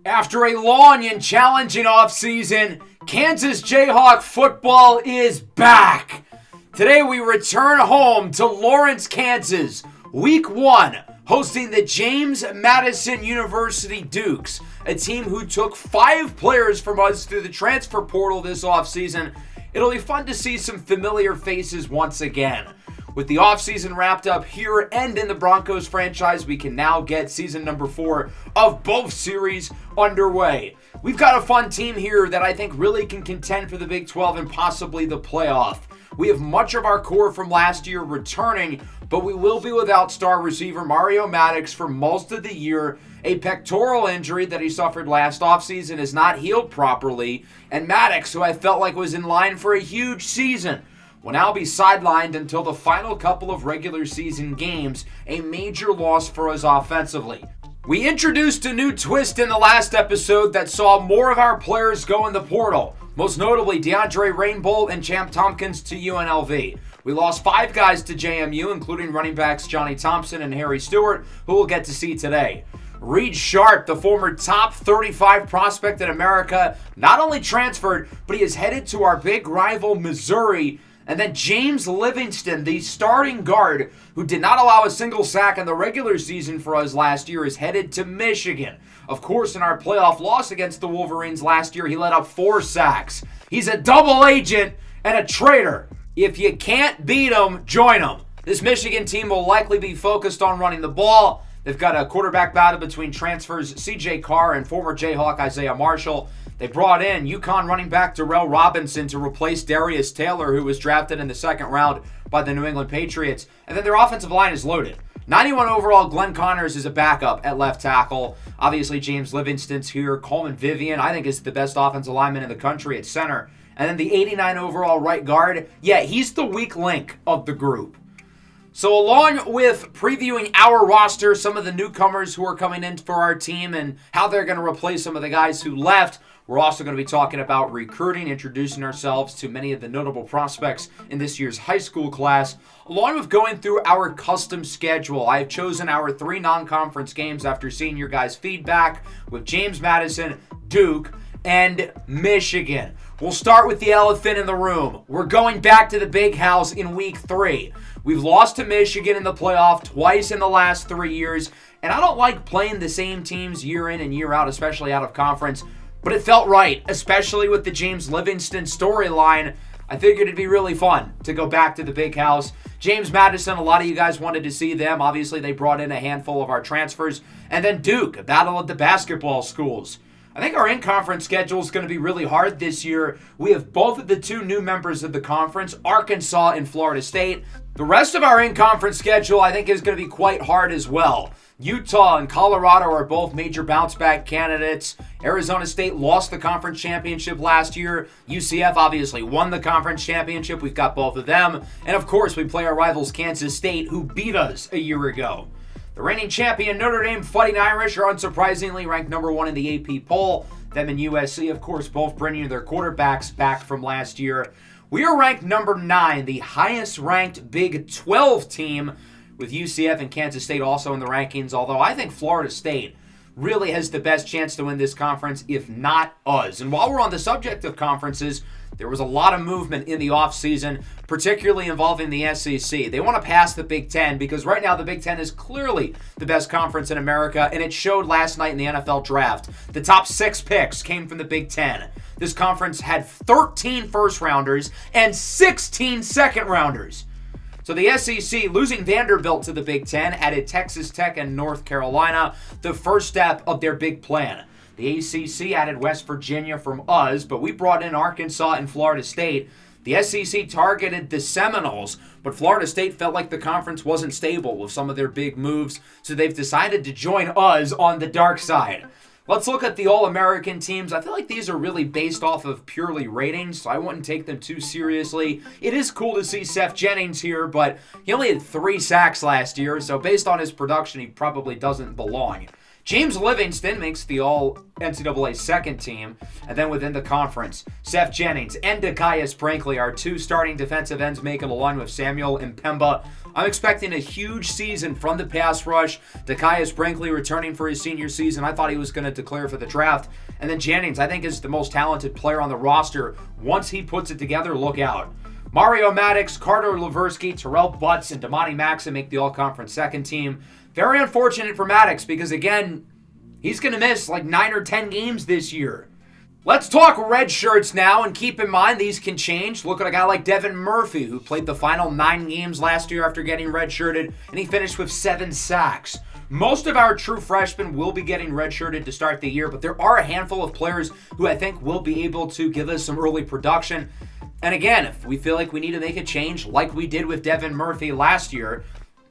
After a long and challenging offseason, Kansas Jayhawk football is back. Today we return home to Lawrence, Kansas, Week 1, hosting the James Madison University Dukes, a team who took 5 players from us through the transfer portal this offseason. It'll be fun to see some familiar faces once again. With the offseason wrapped up here and in the Broncos franchise, we can now get season number 4 of both series underway. We've got a fun team here that I think really can contend for the Big 12 and possibly the playoff. We have much of our core from last year returning, but we will be without star receiver Mario Maddox for most of the year. A pectoral injury that he suffered last offseason is not healed properly, and Maddox, who I felt like was in line for a huge season, will now be sidelined until the final couple of regular season games, a major loss for us offensively. We introduced a new twist in the last episode that saw more of our players go in the portal, most notably DeAndre Rainbolt and Champ Tompkins to UNLV. We lost 5 guys to JMU, including running backs Johnny Thompson and Harry Stewart, who we'll get to see today. Reed Sharp, the former top 35 prospect in America, not only transferred, but he is headed to our big rival Missouri. And then James Livingston, the starting guard, who did not allow a single sack in the regular season for us last year, is headed to Michigan. Of course, in our playoff loss against the Wolverines last year, he let up 4 sacks. He's a double agent and a traitor. If you can't beat him, join him. This Michigan team will likely be focused on running the ball. They've got a quarterback battle between transfers C.J. Carr and former Jayhawk Isaiah Marshall. They brought in UConn running back Darrell Robinson to replace Darius Taylor, who was drafted in the second round by the New England Patriots. And then their offensive line is loaded. 91 overall, Glenn Connors is a backup at left tackle. Obviously, James Livingston's here. Coleman Vivian, I think, is the best offensive lineman in the country at center. And then the 89 overall right guard, he's the weak link of the group. So along with previewing our roster, some of the newcomers who are coming in for our team and how they're going to replace some of the guys who left, we're also going to be talking about recruiting, introducing ourselves to many of the notable prospects in this year's high school class, along with going through our custom schedule. I have chosen our 3 non-conference games after seeing your guys' feedback with James Madison, Duke, and Michigan. We'll start with the elephant in the room. We're going back to the big house in week 3. We've lost to Michigan in the playoff twice in the last 3 years, and I don't like playing the same teams year in and year out, especially out of conference, but it felt right, especially with the James Livingston storyline. I figured it'd be really fun to go back to the big house. James Madison, a lot of you guys wanted to see them. Obviously, they brought in a handful of our transfers. And then Duke, a battle of the basketball schools. I think our in-conference schedule is going to be really hard this year. We have both of the 2 new members of the conference, Arkansas and Florida State. The rest of our in-conference schedule, I think, is going to be quite hard as well. Utah and Colorado are both major bounce-back candidates. Arizona State lost the conference championship last year. UCF obviously won the conference championship. We've got both of them. And, of course, we play our rivals Kansas State, who beat us a year ago. The reigning champion Notre Dame Fighting Irish are unsurprisingly ranked number 1 in the AP poll. Them and USC, of course, both bringing their quarterbacks back from last year. We are ranked number 9, the highest-ranked Big 12 team, with UCF and Kansas State also in the rankings, although I think Florida State really has the best chance to win this conference, if not us. And while we're on the subject of conferences, there was a lot of movement in the offseason, particularly involving the SEC. They want to pass the Big Ten because right now the Big Ten is clearly the best conference in America, and it showed last night in the NFL draft. The top 6 picks came from the Big Ten. This conference had 13 first-rounders and 16 second-rounders. So the SEC, losing Vanderbilt to the Big Ten, added Texas Tech and North Carolina, the first step of their big plan. The ACC added West Virginia from us, but we brought in Arkansas and Florida State. The SEC targeted the Seminoles, but Florida State felt like the conference wasn't stable with some of their big moves, so they've decided to join us on the dark side. Let's look at the All-American teams. I feel like these are really based off of purely ratings, so I wouldn't take them too seriously. It is cool to see Seth Jennings here, but he only had 3 sacks last year, so based on his production, he probably doesn't belong. James Livingston makes the All-NCAA second team. And then within the conference, Seth Jennings and Dekias Brinkley are two starting defensive ends making the line with Samuel Mpemba. I'm expecting a huge season from the pass rush. Dekias Brinkley returning for his senior season. I thought he was going to declare for the draft. And then Jennings, I think, is the most talented player on the roster. Once he puts it together, look out. Mario Maddox, Carter Leversky, Terrell Butts, and Damani Maxson make the All-Conference second team. Very unfortunate for Maddox because, again, he's going to miss like 9 or 10 games this year. Let's talk red shirts now, and keep in mind these can change. Look at a guy like Devin Murphy, who played the final 9 games last year after getting redshirted, and he finished with 7 sacks. Most of our true freshmen will be getting redshirted to start the year, but there are a handful of players who I think will be able to give us some early production. And again, if we feel like we need to make a change like we did with Devin Murphy last year,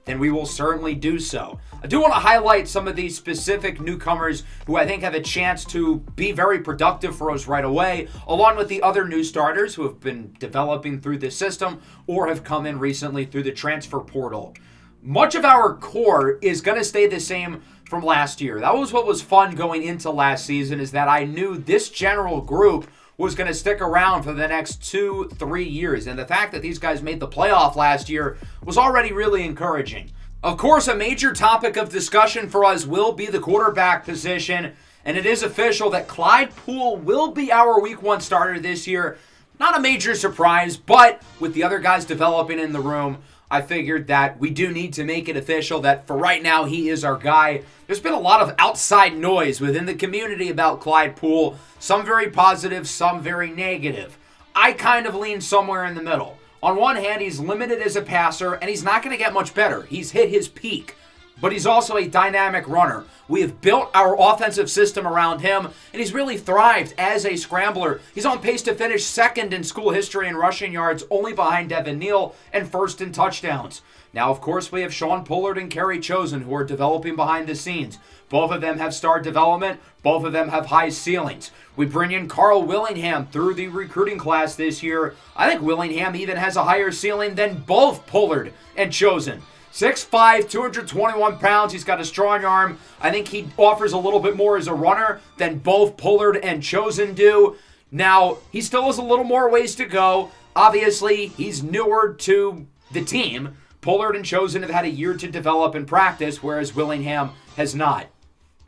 then we will certainly do so. I do want to highlight some of these specific newcomers who I think have a chance to be very productive for us right away, along with the other new starters who have been developing through the system or have come in recently through the transfer portal. Much of our core is going to stay the same from last year. That was what was fun going into last season, is that I knew this general group was going to stick around for the next 2-3 years. And the fact that these guys made the playoff last year was already really encouraging. Of course, a major topic of discussion for us will be the quarterback position. And it is official that Clyde Poole will be our Week 1 starter this year. Not a major surprise, but with the other guys developing in the room, I figured that we do need to make it official that for right now he is our guy. There's been a lot of outside noise within the community about Clyde Poole. Some very positive, some very negative. I kind of lean somewhere in the middle. On one hand, he's limited as a passer, and he's not going to get much better. He's hit his peak. But he's also a dynamic runner. We have built our offensive system around him, and he's really thrived as a scrambler. He's on pace to finish second in school history in rushing yards, only behind Devin Neal, and first in touchdowns. Now, of course, we have Sean Pollard and Kerry Chosen, who are developing behind the scenes. Both of them have star development. Both of them have high ceilings. We bring in Carl Willingham through the recruiting class this year. I think Willingham even has a higher ceiling than both Pollard and Chosen. 6'5", 221 pounds. He's got a strong arm. I think he offers a little bit more as a runner than both Pollard and Chosen do. Now, he still has a little more ways to go. Obviously, he's newer to the team. Pollard and Chosen have had a year to develop and practice, whereas Willingham has not.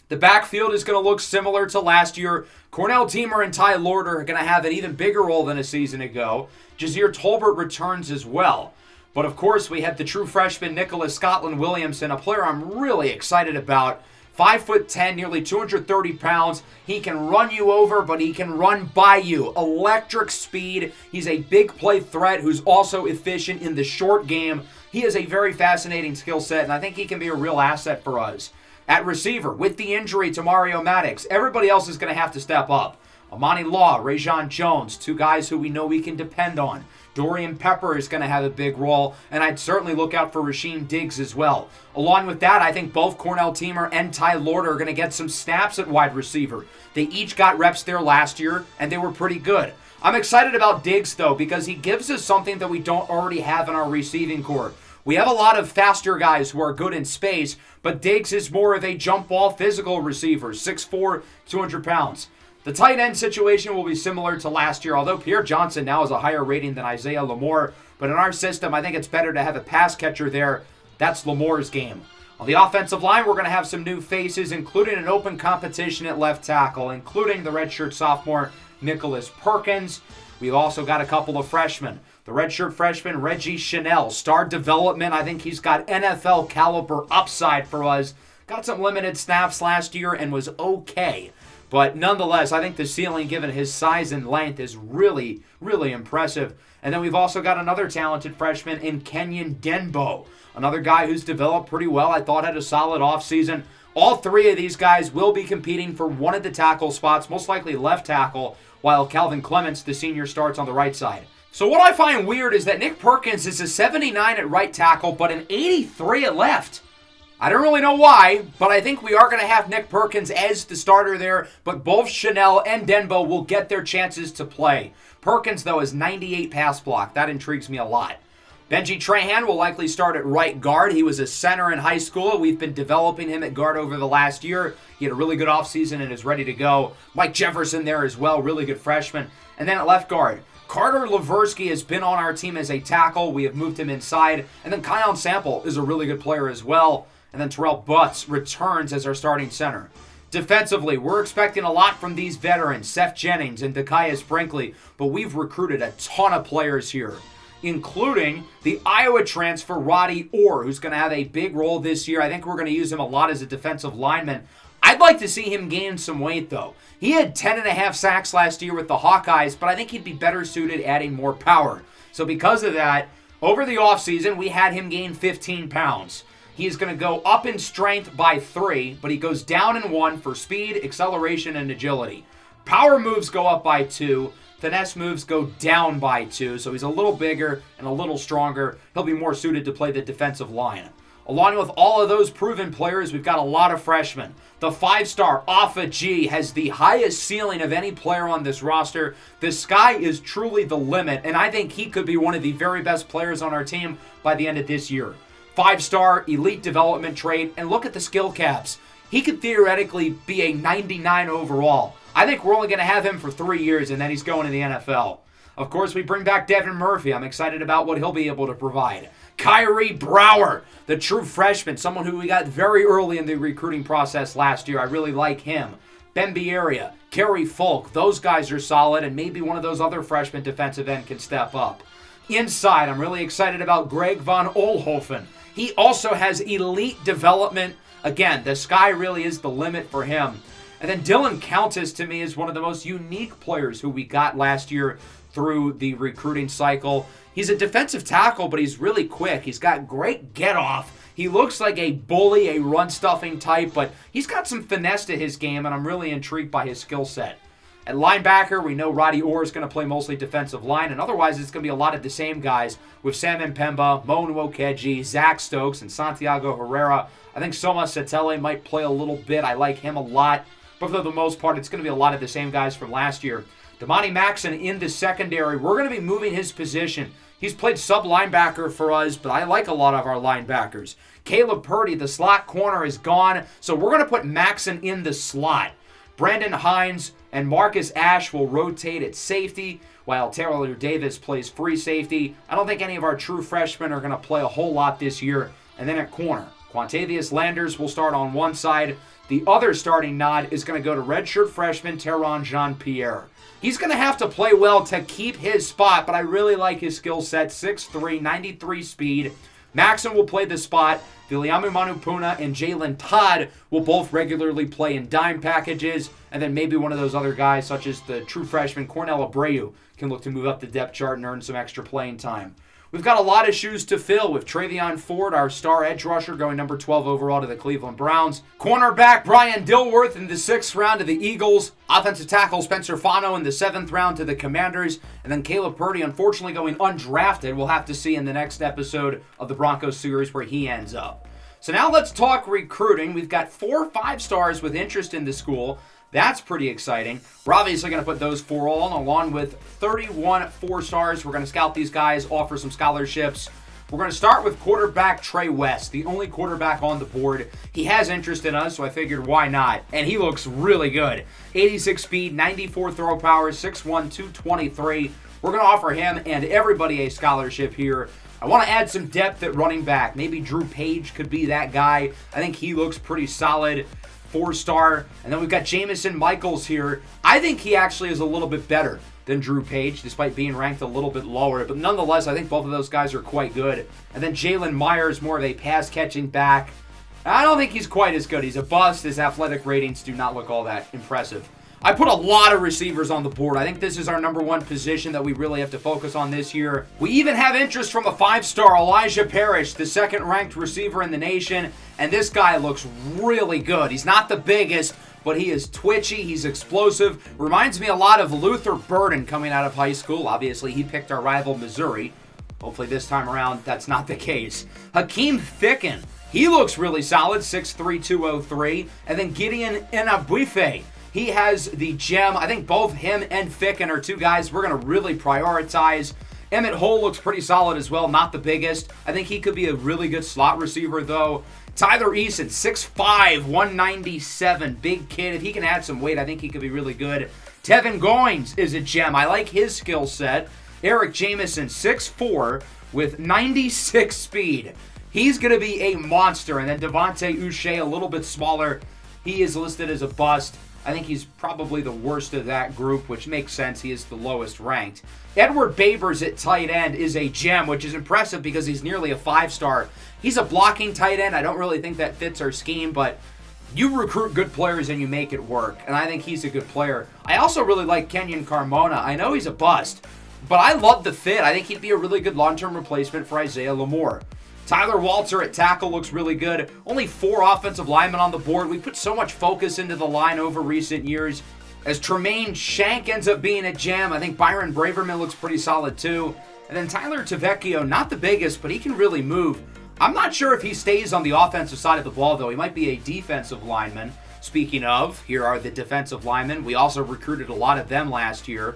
The backfield is going to look similar to last year. Cornell Teamer and Ty Lorder are going to have an even bigger role than a season ago. Jazir Tolbert returns as well. But of course, we have the true freshman Nicholas Scotland-Williamson, a player I'm really excited about. 5'10", nearly 230 pounds. He can run you over, but he can run by you. Electric speed. He's a big play threat who's also efficient in the short game. He has a very fascinating skill set, and I think he can be a real asset for us. At receiver, with the injury to Mario Maddox, everybody else is going to have to step up. Amani Law, Rajon Jones, two guys who we know we can depend on. Dorian Pepper is going to have a big role, and I'd certainly look out for Rasheem Diggs as well. Along with that, I think both Cornell Teamer and Ty Lorder are going to get some snaps at wide receiver. They each got reps there last year, and they were pretty good. I'm excited about Diggs, though, because he gives us something that we don't already have in our receiving core. We have a lot of faster guys who are good in space, but Diggs is more of a jump ball physical receiver, 6'4", 200 pounds. The tight end situation will be similar to last year, although Pierre Johnson now has a higher rating than Isaiah Lamore. But in our system, I think it's better to have a pass catcher there. That's Lamore's game. On the offensive line, we're going to have some new faces, including an open competition at left tackle, including the redshirt sophomore Nicholas Perkins. We've also got a couple of freshmen. The redshirt freshman Reggie Chanel, star development. I think he's got NFL caliber upside for us. Got some limited snaps last year and was okay. But nonetheless, I think the ceiling, given his size and length, is really, really impressive. And then we've also got another talented freshman in Kenyon Denbo, another guy who's developed pretty well. I thought had a solid offseason. All three of these guys will be competing for one of the tackle spots, most likely left tackle, while Calvin Clements, the senior, starts on the right side. So what I find weird is that Nick Perkins is a 79 at right tackle, but an 83 at left. I don't really know why, but I think we are going to have Nick Perkins as the starter there, but both Chanel and Denbo will get their chances to play. Perkins, though, is 98 pass block. That intrigues me a lot. Benji Trahan will likely start at right guard. He was a center in high school. We've been developing him at guard over the last year. He had a really good offseason and is ready to go. Mike Jefferson there as well, really good freshman. And then at left guard, Carter Leversky has been on our team as a tackle. We have moved him inside. And then Kion Sample is a really good player as well. And then Terrell Butts returns as our starting center. Defensively, we're expecting a lot from these veterans, Seth Jennings and Dekias Brinkley, but we've recruited a ton of players here, including the Iowa transfer Roddy Orr, who's going to have a big role this year. I think we're going to use him a lot as a defensive lineman. I'd like to see him gain some weight, though. He had 10.5 sacks last year with the Hawkeyes, but I think he'd be better suited adding more power. So because of that, over the offseason, we had him gain 15 pounds. He is going to go up in strength by 3, but he goes down in 1 for speed, acceleration, and agility. Power moves go up by 2. Finesse moves go down by 2, so he's a little bigger and a little stronger. He'll be more suited to play the defensive line. Along with all of those proven players, we've got a lot of freshmen. The 5-star Alpha G has the highest ceiling of any player on this roster. The sky is truly the limit, and I think he could be one of the very best players on our team by the end of this year. 5-star elite development trait, and look at the skill caps. He could theoretically be a 99 overall. I think we're only going to have him for 3 years, and then he's going to the NFL. Of course, we bring back Devin Murphy. I'm excited about what he'll be able to provide. Kyrie Brower, the true freshman, someone who we got very early in the recruiting process last year. I really like him. Ben Bieria, Kerry Folk, those guys are solid, and maybe one of those other freshman defensive end can step up. Inside, I'm really excited about Greg Von Oelhoffen. He also has elite development. Again, the sky really is the limit for him. And then Dylan Countess, to me, is one of the most unique players who we got last year through the recruiting cycle. He's a defensive tackle, but he's really quick. He's got great get-off. He looks like a bully, a run-stuffing type, but he's got some finesse to his game, and I'm really intrigued by his skill set. At linebacker, we know Roddy Orr is going to play mostly defensive line, and otherwise it's going to be a lot of the same guys with Sam Mpemba, Mo Nwokeji, Zach Stokes, and Santiago Herrera. I think Soma Satele might play a little bit. I like him a lot. But for the most part, it's going to be a lot of the same guys from last year. Damani Maxon in the secondary. We're going to be moving his position. He's played sub-linebacker for us, but I like a lot of our linebackers. Caleb Purdy, the slot corner, is gone, so we're going to put Maxon in the slot. Brandon Hines and Marcus Ashe will rotate at safety, while Taylor Davis plays free safety. I don't think any of our true freshmen are going to play a whole lot this year. And then at corner, Quantavious Landers will start on one side. The other starting nod is going to go to redshirt freshman Teron Jean-Pierre. He's going to have to play well to keep his spot, but I really like his skill set. 6'3", 93 speed. Maxon will play the spot. Viliamu Manupuna and Jalen Todd will both regularly play in dime packages. And then maybe one of those other guys, such as the true freshman Cornell Abreu, can look to move up the depth chart and earn some extra playing time. We've got a lot of shoes to fill with Travion Ford, our star edge rusher, going number 12 overall to the Cleveland Browns. Cornerback Brian Dilworth in the 6th round to the Eagles. Offensive tackle Spencer Fano in the 7th round to the Commanders. And then Caleb Purdy, unfortunately, going undrafted. We'll have to see in the next episode of the Broncos series where he ends up. So now let's talk recruiting. We've got 4 5-stars with interest in the school. That's pretty exciting. We're obviously going to put those 4 on, along with 31 4-stars. We're going to scout these guys, offer some scholarships. We're going to start with quarterback Trey West, the only quarterback on the board. He has interest in us, so I figured why not? And he looks really good. 86 speed, 94 throw power, 6'1", 223. We're going to offer him and everybody a scholarship here. I want to add some depth at running back. Maybe Drew Page could be that guy. I think he looks pretty solid. 4-star. And then we've got Jamison Michaels here. I think he actually is a little bit better than Drew Page, despite being ranked a little bit lower. But nonetheless, I think both of those guys are quite good. And then Jalen Myers, more of a pass-catching back. I don't think he's quite as good. He's a bust. His athletic ratings do not look all that impressive. I put a lot of receivers on the board. I think this is our number 1 position that we really have to focus on this year. We even have interest from a 5-star, Elijah Parrish, the 2nd-ranked receiver in the nation. And this guy looks really good. He's not the biggest, but he is twitchy. He's explosive. Reminds me a lot of Luther Burden coming out of high school. Obviously, he picked our rival Missouri. Hopefully this time around, that's not the case. Hakeem Thicken. He looks really solid, 6'3", 203. And then Gideon Inabuife. He has the gem. I think both him and Ficken are 2 guys we're going to really prioritize. Emmett Hull looks pretty solid as well, not the biggest. I think he could be a really good slot receiver, though. Tyler Eason, 6'5", 197, big kid. If he can add some weight, I think he could be really good. Tevin Goins is a gem. I like his skill set. Eric Jameson, 6'4", with 96 speed. He's going to be a monster. And then Devontae Uche, a little bit smaller. He is listed as a bust. I think he's probably the worst of that group, which makes sense. He is the lowest ranked. Edward Babers at tight end is a gem, which is impressive because he's nearly a 5-star. He's a blocking tight end. I don't really think that fits our scheme, but you recruit good players and you make it work, and I think he's a good player. I also really like Kenyon Carmona. I know he's a bust, but I love the fit. I think he'd be a really good long-term replacement for Isaiah Lamore. Tyler Walter at tackle looks really good. Only 4 offensive linemen on the board. We put so much focus into the line over recent years. As Tremaine Shank ends up being a gem, I think Byron Braverman looks pretty solid too. And then Tyler Tavecchio, not the biggest, but he can really move. I'm not sure if he stays on the offensive side of the ball, though. He might be a defensive lineman. Speaking of, here are the defensive linemen. We also recruited a lot of them last year.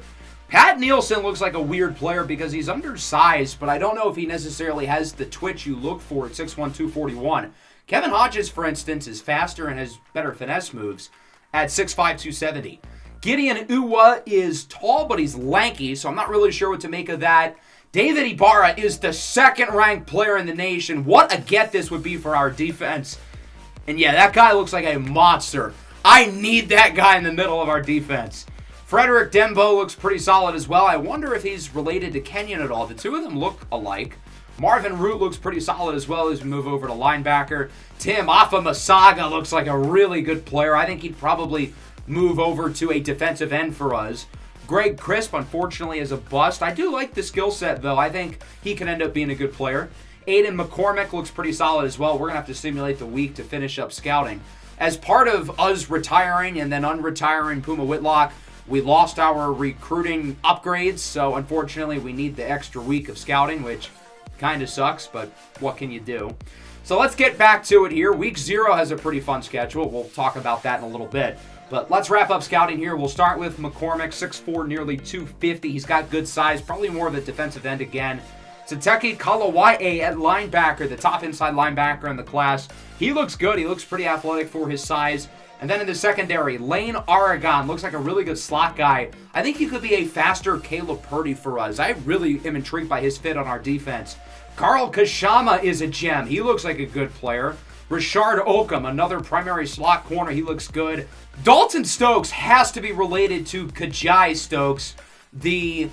Pat Nielsen looks like a weird player because he's undersized, but I don't know if he necessarily has the twitch you look for at 6'1", 241. Kevin Hodges, for instance, is faster and has better finesse moves at 6'5", 270. Gideon Uwa is tall, but he's lanky, so I'm not really sure what to make of that. David Ibarra is the second-ranked player in the nation. What a get this would be for our defense. And yeah, that guy looks like a monster. I need that guy in the middle of our defense. Frederick Dembo looks pretty solid as well. I wonder if he's related to Kenyon at all. The two of them look alike. Marvin Root looks pretty solid as well as we move over to linebacker. Tim Afamasaga looks like a really good player. I think he'd probably move over to a defensive end for us. Greg Crisp, unfortunately, is a bust. I do like the skill set, though. I think he can end up being a good player. Aiden McCormick looks pretty solid as well. We're going to have to simulate the week to finish up scouting. As part of us retiring and then unretiring Puma Whitlock, we lost our recruiting upgrades, so unfortunately we need the extra week of scouting, which kind of sucks, but what can you do? So let's get back to it here. Week 0 has a pretty fun schedule. We'll talk about that in a little bit. But let's wrap up scouting here. We'll start with McCormick, 6'4", nearly 250. He's got good size, probably more of a defensive end again. Sateki Kalawai at linebacker, the top inside linebacker in the class. He looks good. He looks pretty athletic for his size. And then in the secondary, Lane Aragon looks like a really good slot guy. I think he could be a faster Caleb Purdy for us. I really am intrigued by his fit on our defense. Carl Kashama is a gem. He looks like a good player. Rashard Oakham, another primary slot corner. He looks good. Dalton Stokes has to be related to Kajai Stokes. The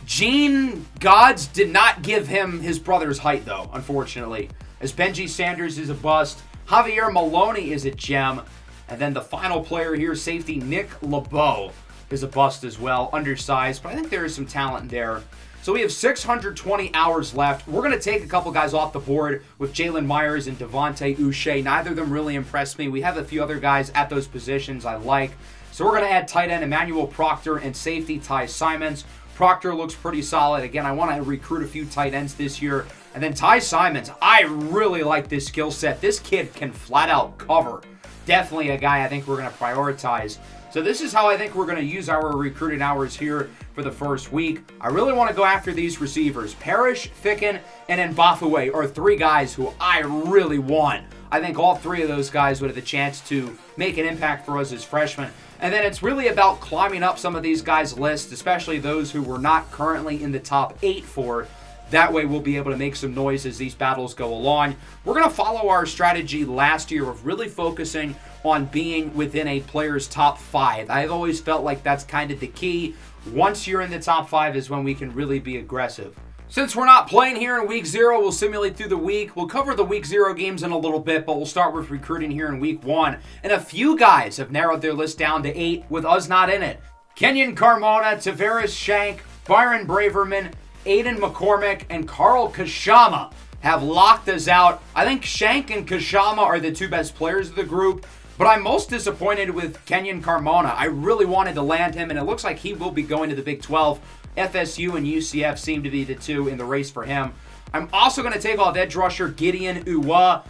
gene gods did not give him his brother's height, though, unfortunately. As Benji Sanders is a bust. Javier Maloney is a gem. And then the final player here, safety Nick LeBeau, is a bust as well, undersized, but I think there is some talent there. So we have 620 hours left. We're going to take a couple guys off the board with Jalen Myers and Devontae Uche. Neither of them really impressed me. We have a few other guys at those positions I like. So we're going to add tight end Emmanuel Proctor and safety Ty Simons. Proctor looks pretty solid. Again, I want to recruit a few tight ends this year. And then Ty Simons, I really like this skill set. This kid can flat out cover. Definitely a guy I think we're going to prioritize. So this is how I think we're going to use our recruiting hours here for the first week. I really want to go after these receivers. Parrish, Ficken, and Mbathue are 3 guys who I really want. I think all 3 of those guys would have the chance to make an impact for us as freshmen. And then it's really about climbing up some of these guys' lists, especially those who were not currently in the top 8 for. That way we'll be able to make some noise as these battles go along. We're going to follow our strategy last year of really focusing on being within a player's top 5. I've always felt like that's kind of the key. Once you're in the top 5 is when we can really be aggressive. Since we're not playing here in week 0, we'll simulate through the week. We'll cover the week 0 games in a little bit, but we'll start with recruiting here in week 1. And a few guys have narrowed their list down to 8 with us not in it. Kenyon Carmona, Tavares Shank, Byron Braverman, Aiden McCormick, and Carl Kashama have locked us out. I think Shank and Kashama are the 2 best players of the group, but I'm most disappointed with Kenyon Carmona. I really wanted to land him, and it looks like he will be going to the Big 12. FSU and UCF seem to be the 2 in the race for him. I'm also going to take off edge rusher Gideon Uwa.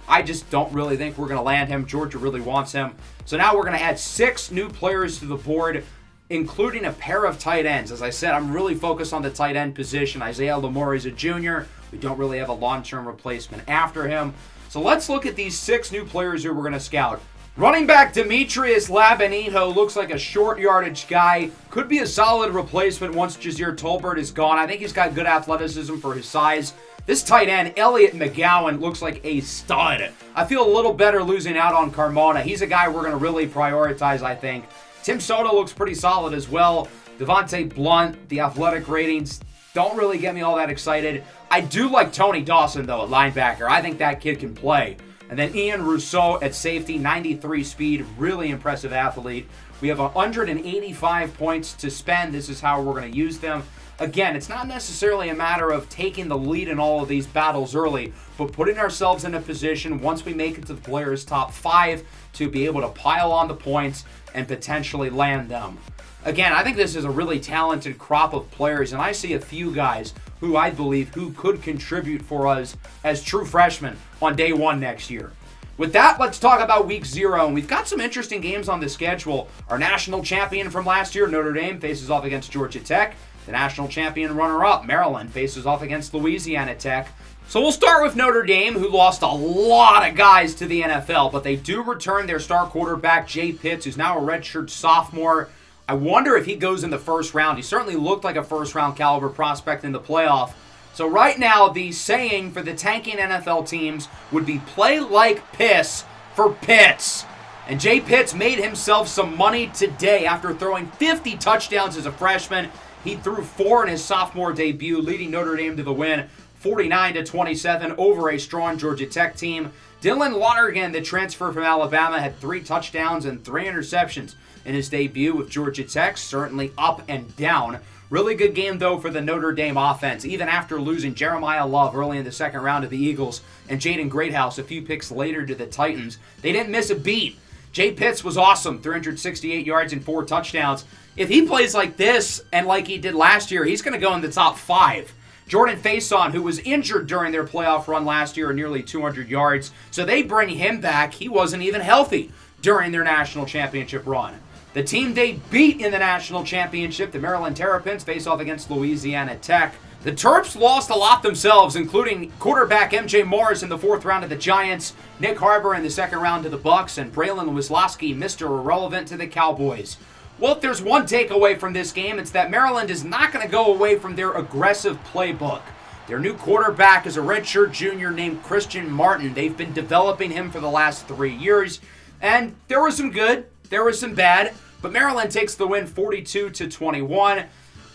I just don't really think we're going to land him. Georgia really wants him. So now we're going to add 6 new players to the board. including a pair of tight ends. As I said, I'm really focused on the tight end position. Isaiah Lamore is a junior. We don't really have a long-term replacement after him. So let's look at these 6 new players who we're going to scout. Running back Demetrius Labonito looks like a short yardage guy. Could be a solid replacement once Jazir Tolbert is gone. I think he's got good athleticism for his size. This tight end, Elliott McGowan, looks like a stud. I feel a little better losing out on Carmona. He's a guy we're going to really prioritize, I think. Tim Soto looks pretty solid as well. Devontae Blunt, the athletic ratings don't really get me all that excited. I do like Tony Dawson, though, at linebacker. I think that kid can play. And then Ian Rousseau at safety, 93 speed, really impressive athlete. We have 185 points to spend. This is how we're going to use them. Again, it's not necessarily a matter of taking the lead in all of these battles early, but putting ourselves in a position once we make it to the players' top 5 to be able to pile on the points and potentially land them. Again, I think this is a really talented crop of players, and I see a few guys who I believe who could contribute for us as true freshmen on day 1 next year. With that, let's talk about week 0, and we've got some interesting games on the schedule. Our national champion from last year, Notre Dame, faces off against Georgia Tech. The national champion runner-up, Maryland, faces off against Louisiana Tech. So we'll start with Notre Dame, who lost a lot of guys to the NFL, but they do return their star quarterback, Jay Pitts, who's now a redshirt sophomore. I wonder if he goes in the first round. He certainly looked like a first-round caliber prospect in the playoff. So right now, the saying for the tanking NFL teams would be play like piss for Pitts. And Jay Pitts made himself some money today after throwing 50 touchdowns as a freshman. He threw 4 in his sophomore debut, leading Notre Dame to the win, 49-27 over a strong Georgia Tech team. Dylan Lonergan, the transfer from Alabama, had 3 touchdowns and 3 interceptions in his debut with Georgia Tech, certainly up and down. Really good game, though, for the Notre Dame offense, even after losing Jeremiah Love early in the second round to the Eagles and Jaden Greathouse a few picks later to the Titans. They didn't miss a beat. Jay Pitts was awesome, 368 yards and 4 touchdowns. If he plays like this and like he did last year, he's going to go in the top 5. Jordan Faison, who was injured during their playoff run last year, nearly 200 yards. So they bring him back. He wasn't even healthy during their national championship run. The team they beat in the national championship, the Maryland Terrapins, face off against Louisiana Tech. The Terps lost a lot themselves, including quarterback M.J. Morris in the 4th round to the Giants, Nick Harbor in the 2nd round to the Bucks, and Braylon Wisłowski, Mr. Irrelevant, to the Cowboys. Well, if there's one takeaway from this game, it's that Maryland is not going to go away from their aggressive playbook. Their new quarterback is a redshirt junior named Christian Martin. They've been developing him for the last 3 years, and there was some good, there was some bad, but Maryland takes the win 42-21.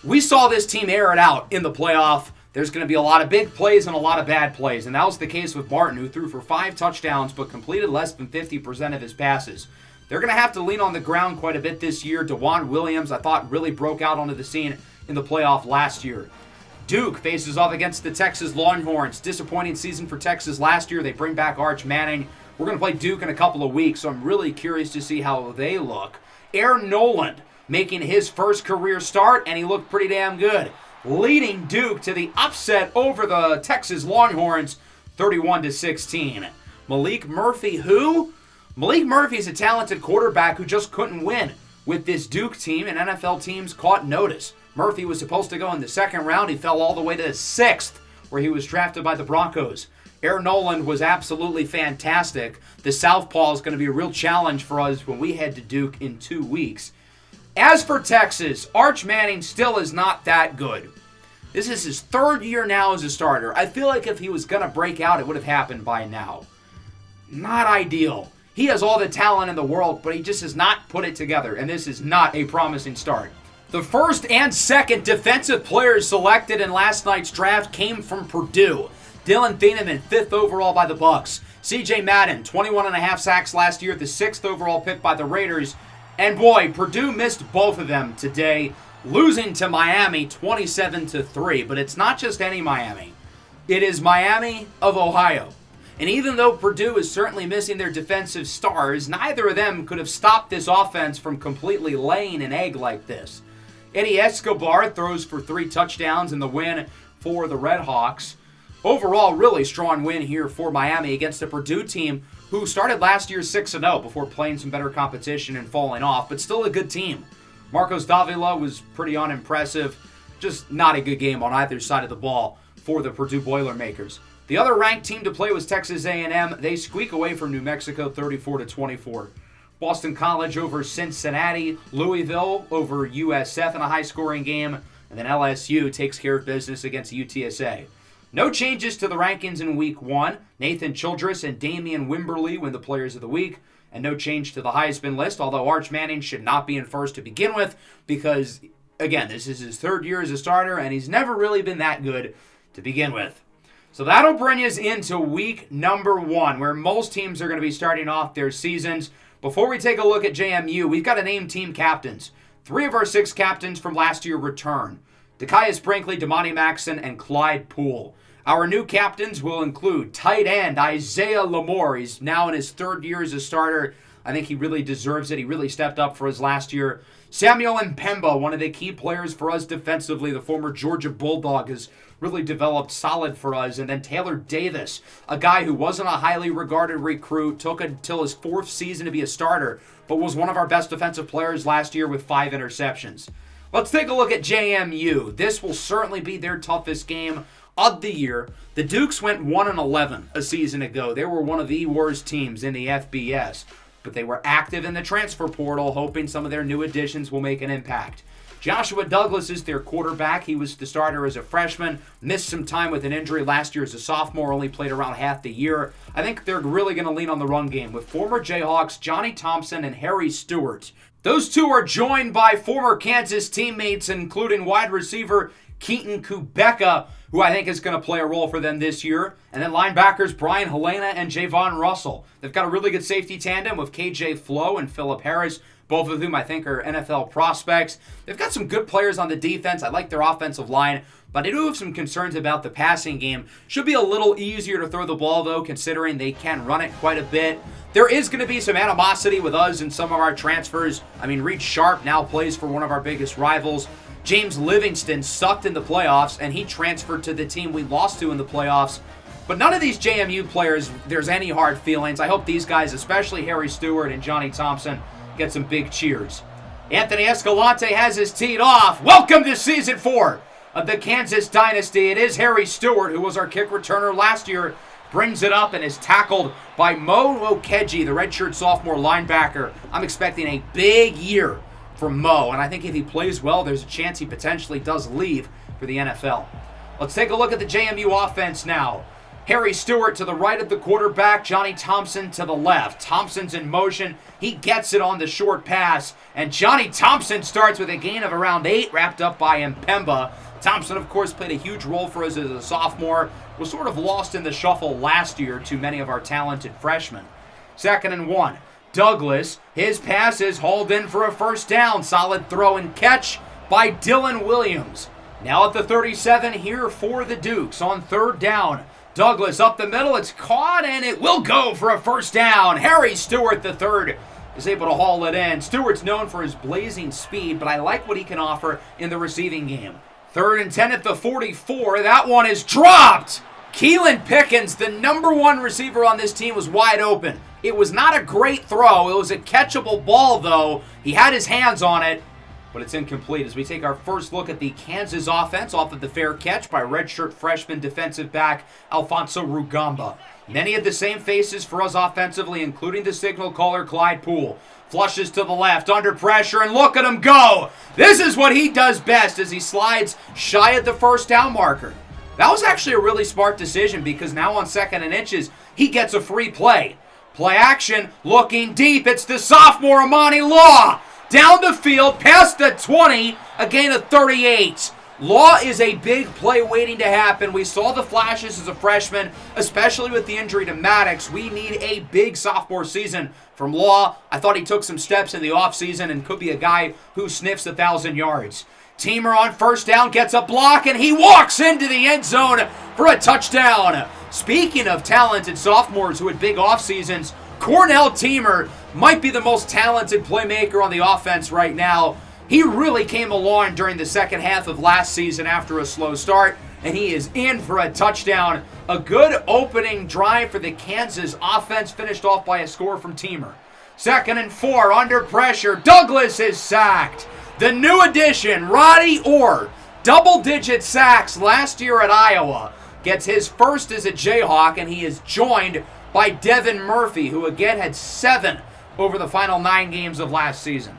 We saw this team air it out in the playoff. There's going to be a lot of big plays and a lot of bad plays, and that was the case with Martin, who threw for 5 touchdowns but completed less than 50% of his passes. They're going to have to lean on the ground quite a bit this year. DeJuan Williams, I thought, really broke out onto the scene in the playoff last year. Duke faces off against the Texas Longhorns. Disappointing season for Texas last year. They bring back Arch Manning. We're going to play Duke in a couple of weeks, so I'm really curious to see how they look. Aaron Noland making his first career start, and he looked pretty damn good, leading Duke to the upset over the Texas Longhorns, 31-16. Malik Murphy, who? Malik Murphy is a talented quarterback who just couldn't win with this Duke team, and NFL teams caught notice. Murphy was supposed to go in the 2nd round. He fell all the way to the 6th, where he was drafted by the Broncos. Aaron Noland was absolutely fantastic. The Southpaw is going to be a real challenge for us when we head to Duke in 2 weeks. As for Texas, Arch Manning still is not that good. This is his 3rd year now as a starter. I feel like if he was going to break out, it would have happened by now. Not ideal. He has all the talent in the world, but he just has not put it together, and this is not a promising start. The 1st and 2nd defensive players selected in last night's draft came from Purdue. Dylan Thieneman, 5th overall by the Bucks. C.J. Madden, 21.5 sacks last year, the 6th overall pick by the Raiders. And boy, Purdue missed both of them today, losing to Miami 27-3. But it's not just any Miami. It is Miami of Ohio. And even though Purdue is certainly missing their defensive stars, neither of them could have stopped this offense from completely laying an egg like this. Eddie Escobar throws for 3 touchdowns in the win for the Red Hawks. Overall, really strong win here for Miami against a Purdue team who started last year 6-0 before playing some better competition and falling off, but still a good team. Marcos Davila was pretty unimpressive. Just not a good game on either side of the ball for the Purdue Boilermakers. The other ranked team to play was Texas A&M. They squeak away from New Mexico 34-24. Boston College over Cincinnati. Louisville over USF in a high-scoring game. And then LSU takes care of business against UTSA. No changes to the rankings in Week 1. Nathan Childress and Damian Wimberly win the Players of the Week. And no change to the Heisman list, although Arch Manning should not be in first to begin with because, again, this is his third year as a starter, and he's never really been that good to begin with. So that'll bring us into week number 1, where most teams are going to be starting off their seasons. Before we take a look at JMU, we've got to name team captains. 3 of our 6 captains from last year return. Dekias Brinkley, Damani Maxson, and Clyde Poole. Our new captains will include tight end Isaiah Lamore. He's now in his 3rd year as a starter. I think he really deserves it. He really stepped up for us last year. Samuel Mpemba, one of the key players for us defensively. The former Georgia Bulldog has really developed solid for us. And then Taylor Davis, a guy who wasn't a highly regarded recruit, took until his 4th season to be a starter, but was one of our best defensive players last year with 5 interceptions. Let's take a look at JMU. This will certainly be their toughest game of the year. The Dukes went 1-11 a season ago. They were one of the worst teams in the FBS, but they were active in the transfer portal, hoping some of their new additions will make an impact. Joshua Douglas is their quarterback. He was the starter as a freshman, missed some time with an injury last year as a sophomore, only played around half the year. I think they're really going to lean on the run game with former Jayhawks Johnny Thompson and Harry Stewart. Those two are joined by former Kansas teammates, including wide receiver Keaton Kubeka, who I think is going to play a role for them this year. And then linebackers Brian Helena and Javon Russell. They've got a really good safety tandem with KJ Flo and Phillip Harris, both of whom I think are NFL prospects. They've got some good players on the defense. I like their offensive line, but I do have some concerns about the passing game. Should be a little easier to throw the ball, though, considering they can run it quite a bit. There is going to be some animosity with us and some of our transfers. I mean, Reed Sharp now plays for one of our biggest rivals. James Livingston sucked in the playoffs, and he transferred to the team we lost to in the playoffs. But none of these JMU players, there's any hard feelings. I hope these guys, especially Harry Stewart and Johnny Thompson, get some big cheers. Anthony Escalante has his teed off. Welcome to Season 4 of the Kansas Dynasty. It is Harry Stewart, who was our kick returner last year, brings it up and is tackled by Mo Okeji, the redshirt sophomore linebacker. I'm expecting a big year from Mo, and I think if he plays well, there's a chance he potentially does leave for the NFL. Let's take a look at the JMU offense now. Harry Stewart to the right of the quarterback, Johnny Thompson to the left. Thompson's in motion. He gets it on the short pass, and Johnny Thompson starts with a gain of around 8, wrapped up by Mpemba. Thompson, of course, played a huge role for us as a sophomore, was sort of lost in the shuffle last year to many of our talented freshmen. 2nd and 1. Douglas, his pass is hauled in for a first down. Solid throw and catch by Dylan Williams. Now at the 37 here for the Dukes on 3rd down. Douglas up the middle, it's caught, and it will go for a first down. Harry Stewart III is able to haul it in. Stewart's known for his blazing speed, but I like what he can offer in the receiving game. 3rd and 10 at the 44, that one is dropped. Keelan Pickens, the number 1 receiver on this team, was wide open. It was not a great throw. It was a catchable ball, though. He had his hands on it, but it's incomplete as we take our first look at the Kansas offense off of the fair catch by redshirt freshman defensive back Alfonso Rugamba. Many of the same faces for us offensively, including the signal caller Clyde Poole. Flushes to the left, under pressure, and look at him go! This is what he does best as he slides shy of the first down marker. That was actually a really smart decision because now on 2nd and inches, he gets a free play. Play action, looking deep. It's the sophomore Amani Law. Down the field, past the 20, a gain of 38. Law is a big play waiting to happen. We saw the flashes as a freshman, especially with the injury to Maddox. We need a big sophomore season from Law. I thought he took some steps in the offseason and could be a guy who sniffs 1,000 yards. Teamer on 1st down gets a block, and he walks into the end zone for a touchdown. Speaking of talented sophomores who had big off seasons, Cornell Teamer might be the most talented playmaker on the offense right now. He really came along during the second half of last season after a slow start, and he is in for a touchdown. A good opening drive for the Kansas offense, finished off by a score from Teamer. 2nd and 4, under pressure. Douglas is sacked. The new addition, Roddy Orr, double-digit sacks last year at Iowa, gets his first as a Jayhawk, and he is joined by Devin Murphy, who again had 7 over the final 9 games of last season.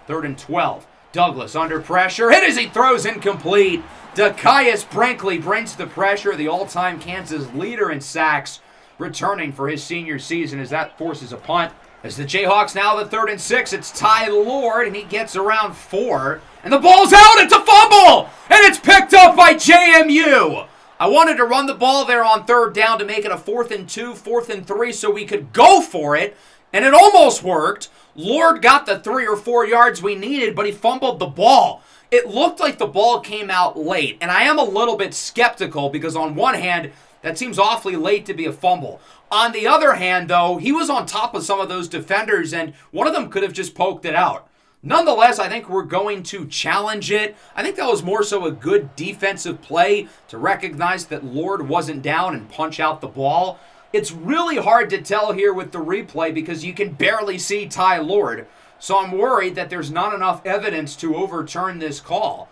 3rd and 12. Douglas under pressure. Hit as he throws incomplete. Dakius Brinkley brings the pressure, the all-time Kansas leader in sacks, returning for his senior season as that forces a punt. As the Jayhawks now the 3rd and 6, it's Ty Lord, and he gets around 4. And the ball's out, it's a fumble! And it's picked up by JMU! I wanted to run the ball there on 3rd down to make it a 4th and 2, 4th and 3 so we could go for it. And it almost worked. Lord got the 3 or 4 yards we needed, but he fumbled the ball. It looked like the ball came out late, and I am a little bit skeptical because on one hand, that seems awfully late to be a fumble. On the other hand, though, he was on top of some of those defenders, and one of them could have just poked it out. Nonetheless, I think we're going to challenge it. I think that was more so a good defensive play to recognize that Lord wasn't down and punch out the ball. It's really hard to tell here with the replay because you can barely see Ty Lord. So I'm worried that there's not enough evidence to overturn this call.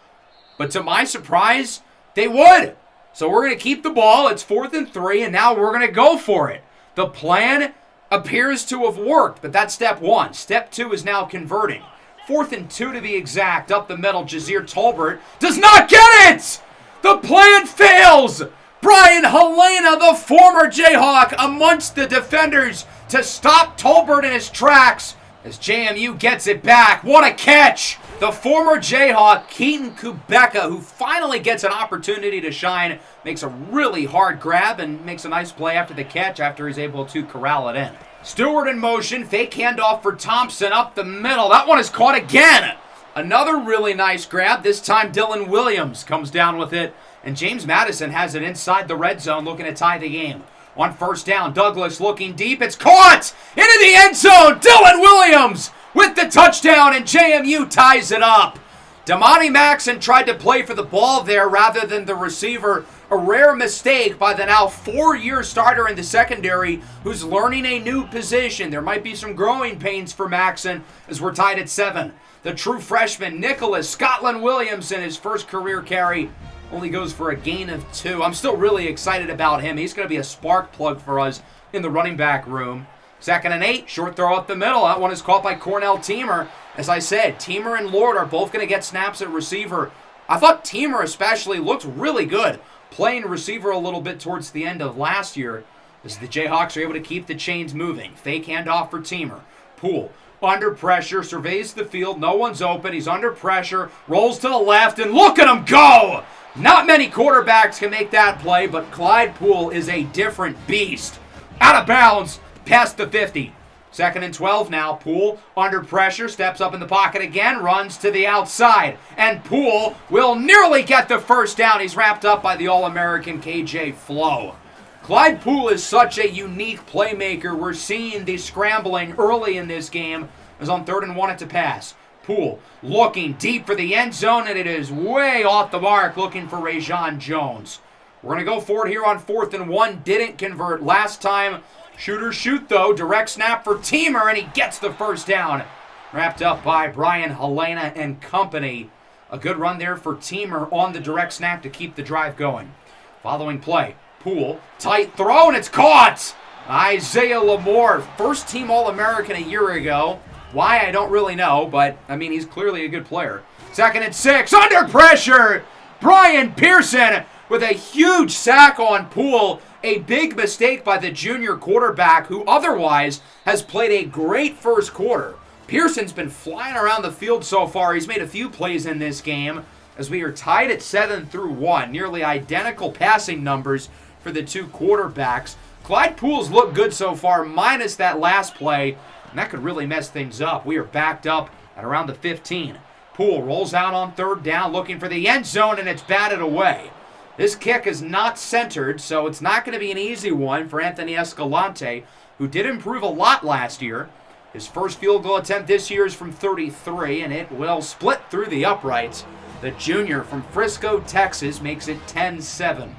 But to my surprise, they would. So we're going to keep the ball. It's 4th and 3, and now we're going to go for it. The plan appears to have worked, but that's step 1. Step 2 is now converting. 4th and 2 to be exact. Up the middle, Jazir Tolbert does not get it! The plan fails! Brian Helena, the former Jayhawk, amongst the defenders to stop Tolbert in his tracks as JMU gets it back. What a catch! The former Jayhawk, Keaton Kubeka, who finally gets an opportunity to shine, makes a really hard grab and makes a nice play after the catch after he's able to corral it in. Stewart in motion, fake handoff for Thompson up the middle. That one is caught again. Another really nice grab. This time Dylan Williams comes down with it, and James Madison has it inside the red zone looking to tie the game. On 1st down, Douglas looking deep. It's caught into the end zone. Dylan Williams with the touchdown, and JMU ties it up. Damani Maxson tried to play for the ball there rather than the receiver. A rare mistake by the now 4-year starter in the secondary who's learning a new position. There might be some growing pains for Maxson as we're tied at 7. The true freshman, Nicholas Scotland Williamson, his first career carry, only goes for a gain of 2. I'm still really excited about him. He's going to be a spark plug for us in the running back room. 2nd and 8, short throw up the middle. That one is caught by Cornell Teamer. As I said, Teamer and Lord are both going to get snaps at receiver. I thought Teamer especially looked really good, playing receiver a little bit towards the end of last year as the Jayhawks are able to keep the chains moving. Fake handoff for Teamer. Poole under pressure, surveys the field. No one's open. He's under pressure, rolls to the left, and look at him go! Not many quarterbacks can make that play, but Clyde Poole is a different beast. Out of bounds, past the 50. 2nd and 12 now. Poole under pressure, steps up in the pocket again, runs to the outside. And Poole will nearly get the 1st down. He's wrapped up by the All-American KJ Flo. Clyde Poole is such a unique playmaker. We're seeing the scrambling early in this game as on 3rd and 1 it's a pass. Poole looking deep for the end zone, and it is way off the mark, looking for Rajon Jones. We're going to go for it here on 4th and 1. Didn't convert last time. Shooter shoot, though. Direct snap for Teamer, and he gets the 1st down. Wrapped up by Brian Helena and company. A good run there for Teamer on the direct snap to keep the drive going. Following play, Poole, tight throw, and it's caught! Isaiah Lamore, first-team All-American a year ago. Why, I don't really know, but, I mean, he's clearly a good player. 2nd and 6, under pressure! Brian Pearson with a huge sack on Poole. A big mistake by the junior quarterback who otherwise has played a great first quarter. Pearson's been flying around the field so far. He's made a few plays in this game as we are tied at 7-1. Nearly identical passing numbers for the two quarterbacks. Clyde Poole's looked good so far, minus that last play, and that could really mess things up. We are backed up at around the 15. Poole rolls out on 3rd down, looking for the end zone, and it's batted away. This kick is not centered, so it's not going to be an easy one for Anthony Escalante, who did improve a lot last year. His first field goal attempt this year is from 33, and it will split through the uprights. The junior from Frisco, Texas, makes it 10-7.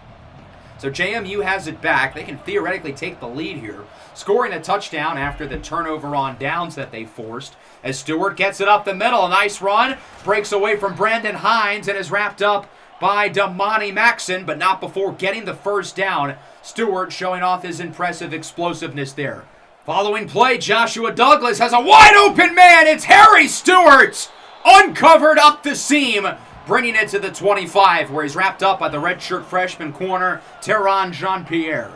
So JMU has it back. They can theoretically take the lead here, scoring a touchdown after the turnover on downs that they forced. As Stewart gets it up the middle, a nice run, breaks away from Brandon Hines and is wrapped up by Damani Maxson, but not before getting the first down. Stewart showing off his impressive explosiveness there. Following play, Joshua Douglas has a wide open man. It's Harry Stewart, uncovered up the seam, bringing it to the 25, where he's wrapped up by the redshirt freshman corner, Teron Jean-Pierre.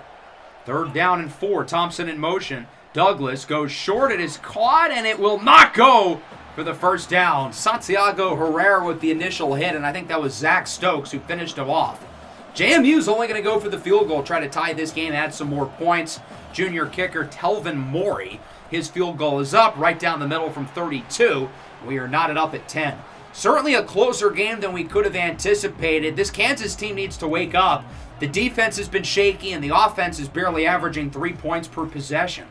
3rd down and 4, Thompson in motion. Douglas goes short, it is caught, and it will not go for the first down. Santiago Herrera with the initial hit, and I think that was Zach Stokes who finished him off. JMU's only going to go for the field goal, try to tie this game, add some more points. Junior kicker Telvin Morey, his field goal is up right down the middle from 32. We are knotted up at 10. Certainly a closer game than we could have anticipated. This Kansas team needs to wake up. The defense has been shaky, and the offense is barely averaging 3 points per possession.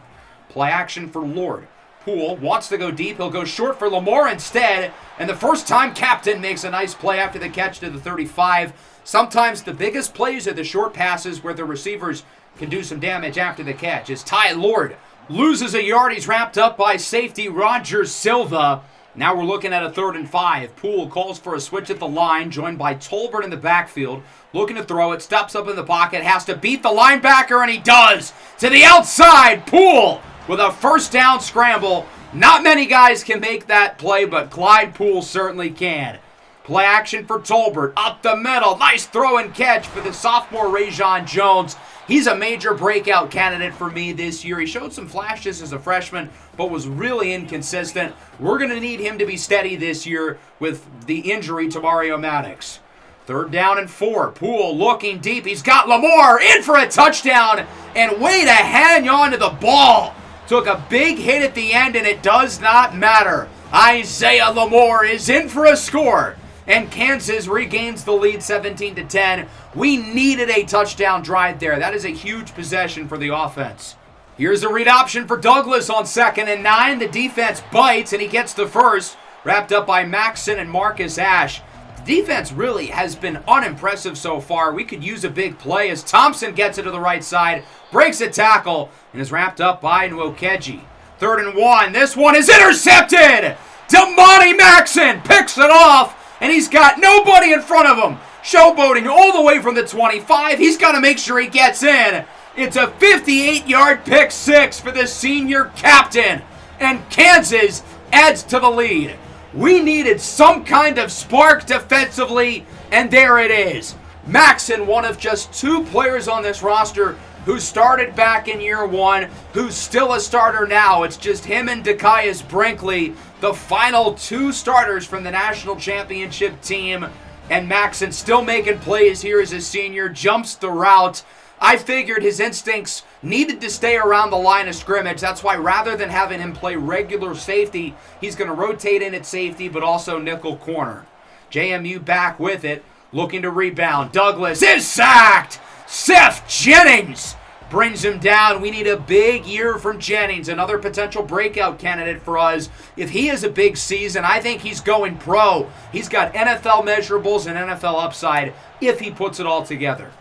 Play action for Lord. Poole wants to go deep. He'll go short for Lamore instead. And the first-time captain makes a nice play after the catch to the 35. Sometimes the biggest plays are the short passes where the receivers can do some damage after the catch. As Ty Lord loses a yard, he's wrapped up by safety Roger Silva. Now we're looking at a 3rd and 5. Poole calls for a switch at the line, joined by Tolbert in the backfield. Looking to throw it, steps up in the pocket, has to beat the linebacker, and he does. To the outside, Poole with a first down scramble. Not many guys can make that play, but Clyde Poole certainly can. Play action for Tolbert, up the middle. Nice throw and catch for the sophomore Rajon Jones. He's a major breakout candidate for me this year. He showed some flashes as a freshman, but was really inconsistent. We're going to need him to be steady this year with the injury to Mario Maddox. 3rd down and 4. Poole looking deep. He's got Lamore in for a touchdown, and way to hang on to the ball. Took a big hit at the end, and it does not matter. Isaiah Lamore is in for a score, and Kansas regains the lead 17-10. We needed a touchdown drive there. That is a huge possession for the offense. Here's a read option for Douglas on 2nd and 9. The defense bites, and he gets the first, wrapped up by Maxson and Marcus Ashe. The defense really has been unimpressive so far. We could use a big play as Thompson gets it to the right side, breaks a tackle, and is wrapped up by Nwokeji. 3rd and 1. This one is intercepted. Damani Maxson picks it off, and he's got nobody in front of him. Showboating all the way from the 25. He's got to make sure he gets in. It's a 58-yard pick six for the senior captain, and Kansas adds to the lead. We needed some kind of spark defensively, and there it is. Maxson, one of just 2 players on this roster who started back in year 1, who's still a starter now. It's just him and Dekias Brinkley, the final 2 starters from the national championship team. And Maxson still making plays here as a senior, jumps the route. I figured his instincts needed to stay around the line of scrimmage. That's why rather than having him play regular safety, he's going to rotate in at safety, but also nickel corner. JMU back with it, looking to rebound. Douglas is sacked. Seth Jennings brings him down. We need a big year from Jennings, another potential breakout candidate for us. If he has a big season, I think he's going pro. He's got NFL measurables and NFL upside if he puts it all together.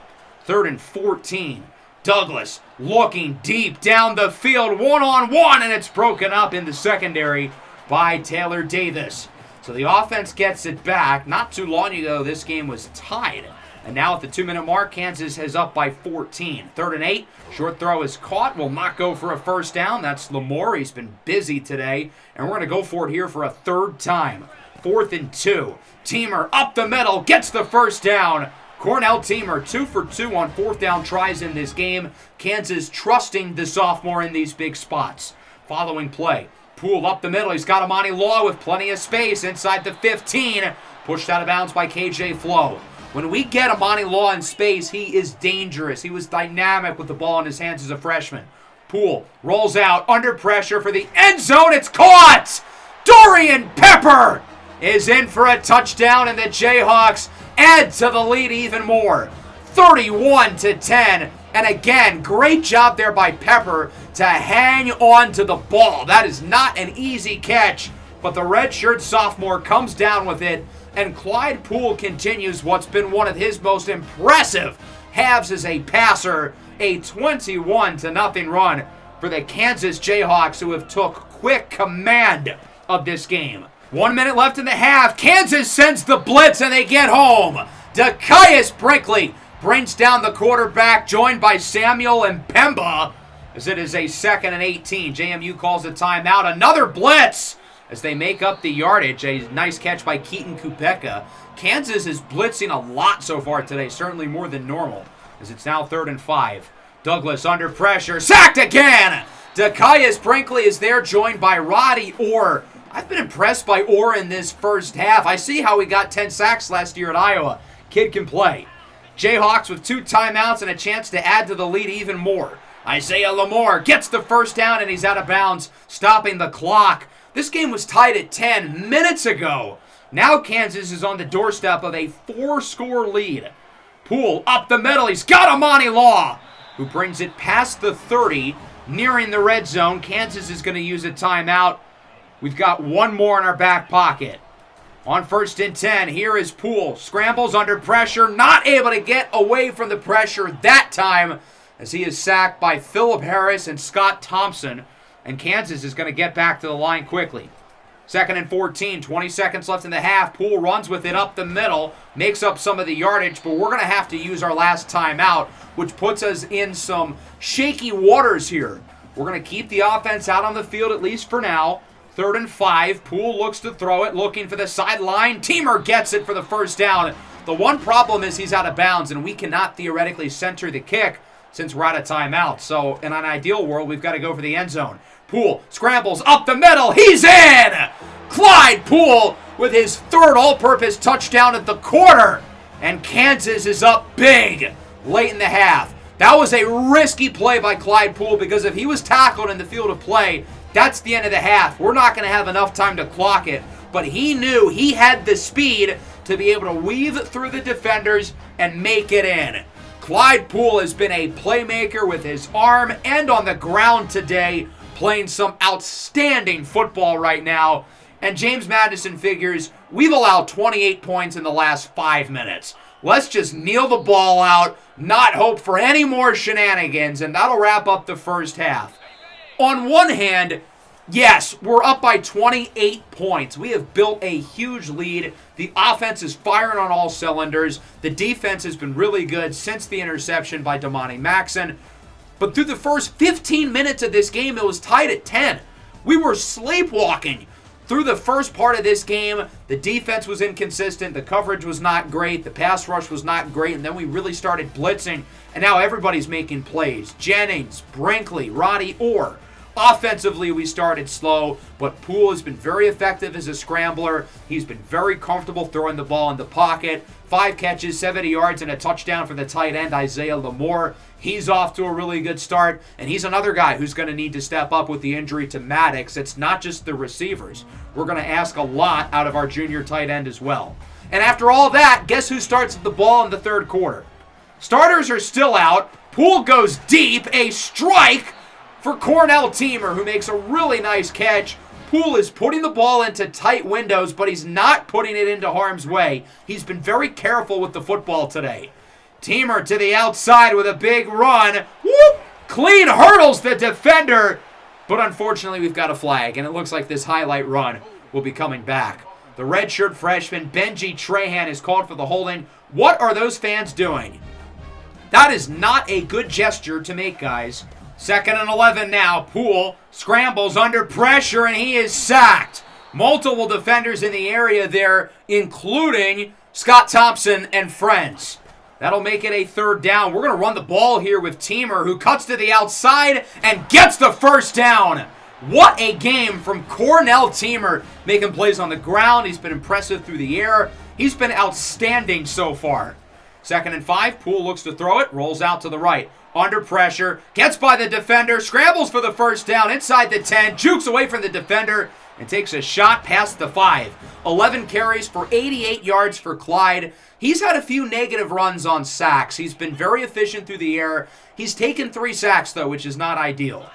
3rd and 14. Douglas looking deep down the field, one-on-one, and it's broken up in the secondary by Taylor Davis. So the offense gets it back. Not too long ago, this game was tied. And now at the 2-minute mark, Kansas is up by 14. 3rd and 8. Short throw is caught. Will not go for a first down. That's Lamore. He's been busy today. And we're going to go for it here for a 3rd time. 4th and 2. Teamer up the middle. Gets the first down. Cornell Teamer 2 for 2 on 4th down tries in this game. Kansas trusting the sophomore in these big spots. Following play. Poole up the middle. He's got Amani Law with plenty of space inside the 15. Pushed out of bounds by KJ Flo. When we get Amani Law in space, he is dangerous. He was dynamic with the ball in his hands as a freshman. Poole rolls out under pressure for the end zone. It's caught! Dorian Pepper is in for a touchdown, and the Jayhawks add to the lead even more. 31-10. And again, great job there by Pepper to hang on to the ball. That is not an easy catch, but the redshirt sophomore comes down with it, and Clyde Poole continues what's been one of his most impressive halves as a passer. A 21-0 run for the Kansas Jayhawks, who have took quick command of this game. 1 minute left in the half. Kansas sends the blitz and they get home. Dekias Brinkley brings down the quarterback, joined by Samuel and Pemba, as it is a 2nd and 18. JMU calls a timeout. Another blitz as they make up the yardage. A nice catch by Keaton Kupeka. Kansas is blitzing a lot so far today, certainly more than normal, as it's now 3rd and 5. Douglas under pressure, sacked again! Dekias Brinkley is there, joined by Roddy Orr. I've been impressed by Orr in this first half. I see how he got 10 sacks last year at Iowa. Kid can play. Jayhawks with 2 timeouts and a chance to add to the lead even more. Isaiah Lamore gets the first down and he's out of bounds, stopping the clock. This game was tied at 10 minutes ago. Now Kansas is on the doorstep of a 4-score lead. Poole up the middle. He's got Amani Law, who brings it past the 30, nearing the red zone. Kansas is going to use a timeout. We've got one more in our back pocket. On 1st and 10, here is Poole. Scrambles under pressure, not able to get away from the pressure that time, as he is sacked by Philip Harris and Scott Thompson. And Kansas is going to get back to the line quickly. 2nd and 14, 20 seconds left in the half. Poole runs with it up the middle, makes up some of the yardage, but we're going to have to use our last timeout, which puts us in some shaky waters here. We're going to keep the offense out on the field, at least for now. 3rd and 5. Poole looks to throw it, looking for the sideline. Teamer gets it for the first down. The one problem is he's out of bounds, and we cannot theoretically center the kick since we're out of timeout. So in an ideal world, we've got to go for the end zone. Poole scrambles up the middle. He's in! Clyde Poole with his 3rd all-purpose touchdown at the quarter. And Kansas is up big late in the half. That was a risky play by Clyde Poole, because if he was tackled in the field of play, that's the end of the half. We're not going to have enough time to clock it. But he knew he had the speed to be able to weave through the defenders and make it in. Clyde Poole has been a playmaker with his arm and on the ground today, playing some outstanding football right now. And James Madison figures we've allowed 28 points in the last 5 minutes. Let's just kneel the ball out, not hope for any more shenanigans, and that'll wrap up the first half. On one hand, yes, we're up by 28 points. We have built a huge lead. The offense is firing on all cylinders. The defense has been really good since the interception by Damani Maxson. But through the first 15 minutes of this game, it was tied at 10. We were sleepwalking through the first part of this game. The defense was inconsistent. The coverage was not great. The pass rush was not great. And then we really started blitzing. And now everybody's making plays. Jennings, Brinkley, Roddy Orr. Offensively, we started slow, but Poole has been very effective as a scrambler. He's been very comfortable throwing the ball in the pocket. 5 catches, 70 yards, and a touchdown for the tight end, Isaiah Lamore. He's off to a really good start, and he's another guy who's going to need to step up with the injury to Maddox. It's not just the receivers. We're going to ask a lot out of our junior tight end as well. And after all that, guess who starts the ball in the 3rd quarter? Starters are still out. Poole goes deep. A strike for Cornell Teamer, who makes a really nice catch. Poole is putting the ball into tight windows, but he's not putting it into harm's way. He's been very careful with the football today. Teamer to the outside with a big run. Whoop! Clean hurdles the defender. But unfortunately, we've got a flag, and it looks like this highlight run will be coming back. The redshirt freshman, Benji Trahan, is called for the holding. What are those fans doing? That is not a good gesture to make, guys. 2nd and 11 now. Poole scrambles under pressure, and he is sacked. Multiple defenders in the area there, including Scott Thompson and friends. That'll make it a 3rd down. We're going to run the ball here with Teamer, who cuts to the outside and gets the first down. What a game from Cornell Teamer, making plays on the ground. He's been impressive through the air. He's been outstanding so far. 2nd and 5. Poole looks to throw it, rolls out to the right. Under pressure, gets by the defender, scrambles for the first down inside the 10, jukes away from the defender, and takes a shot past the 5. 11 carries for 88 yards for Clyde. He's had a few negative runs on sacks. He's been very efficient through the air. He's taken 3 sacks, though, which is not ideal.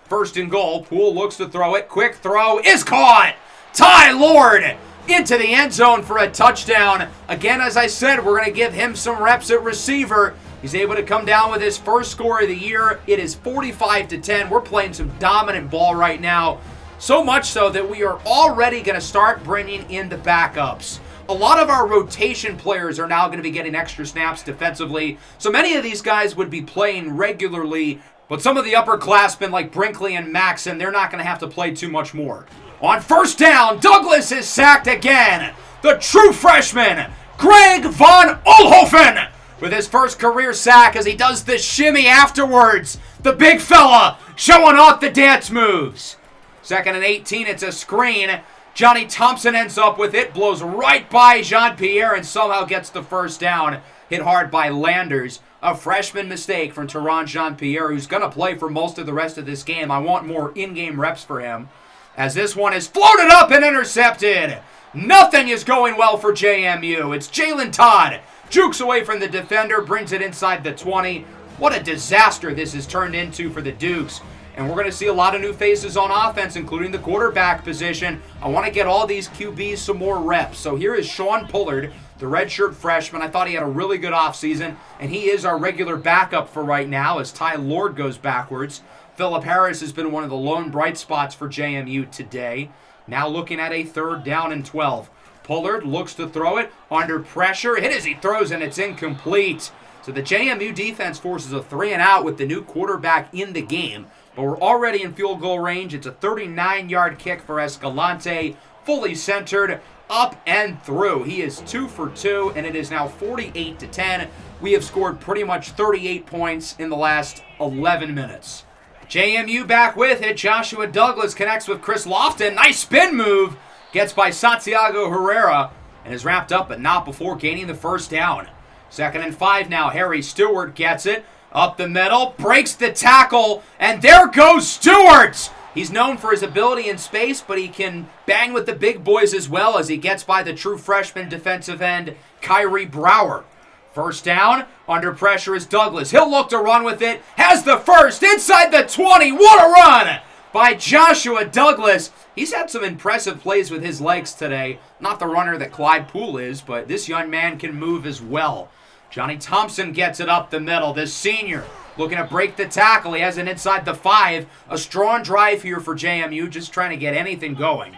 1st and goal. Poole looks to throw it. Quick throw is caught. Ty Lord into the end zone for a touchdown. Again, as I said, we're going to give him some reps at receiver. He's able to come down with his first score of the year. It is 45-10. We're playing some dominant ball right now. So much so that we are already going to start bringing in the backups. A lot of our rotation players are now going to be getting extra snaps defensively. So many of these guys would be playing regularly, but some of the upperclassmen like Brinkley and Maxson, they're not going to have to play too much more. On first down, Douglas is sacked again. The true freshman, Greg Von Oelhoffen, with his first career sack as he does the shimmy afterwards. The big fella showing off the dance moves. 2nd and 18, it's a screen. Johnny Thompson ends up with it, blows right by Jean-Pierre and somehow gets the first down. Hit hard by Landers. A freshman mistake from Teron Jean-Pierre, who's going to play for most of the rest of this game. I want more in-game reps for him, as this one is floated up and intercepted. Nothing is going well for JMU. It's Jalen Todd. Jukes away from the defender, brings it inside the 20. What a disaster this has turned into for the Dukes. And we're going to see a lot of new faces on offense, including the quarterback position. I want to get all these QBs some more reps. So here is Sean Pullard, the redshirt freshman. I thought he had a really good offseason, and he is our regular backup for right now as Ty Lord goes backwards. Phillip Harris has been one of the lone bright spots for JMU today. Now looking at a 3rd down and 12. Pullard looks to throw it under pressure. Hit as he throws, and it's incomplete. So the JMU defense forces a 3-and-out with the new quarterback in the game. But we're already in field goal range. It's a 39-yard kick for Escalante. Fully centered, up and through. He is 2 for 2, and it is now 48-10. We have scored pretty much 38 points in the last 11 minutes. JMU back with it. Joshua Douglas connects with Chris Lofton. Nice spin move. Gets by Santiago Herrera and is wrapped up, but not before gaining the first down. 2nd and 5 now. Harry Stewart gets it. Up the middle, breaks the tackle, and there goes Stewart! He's known for his ability in space, but he can bang with the big boys as well as he gets by the true freshman defensive end, Kyrie Brower. First down, under pressure is Douglas. He'll look to run with it, has the first, inside the 20, what a run by Joshua Douglas. He's had some impressive plays with his legs today. Not the runner that Clyde Poole is, but this young man can move as well. Johnny Thompson gets it up the middle. This senior looking to break the tackle. He has it inside the 5. A strong drive here for JMU, just trying to get anything going.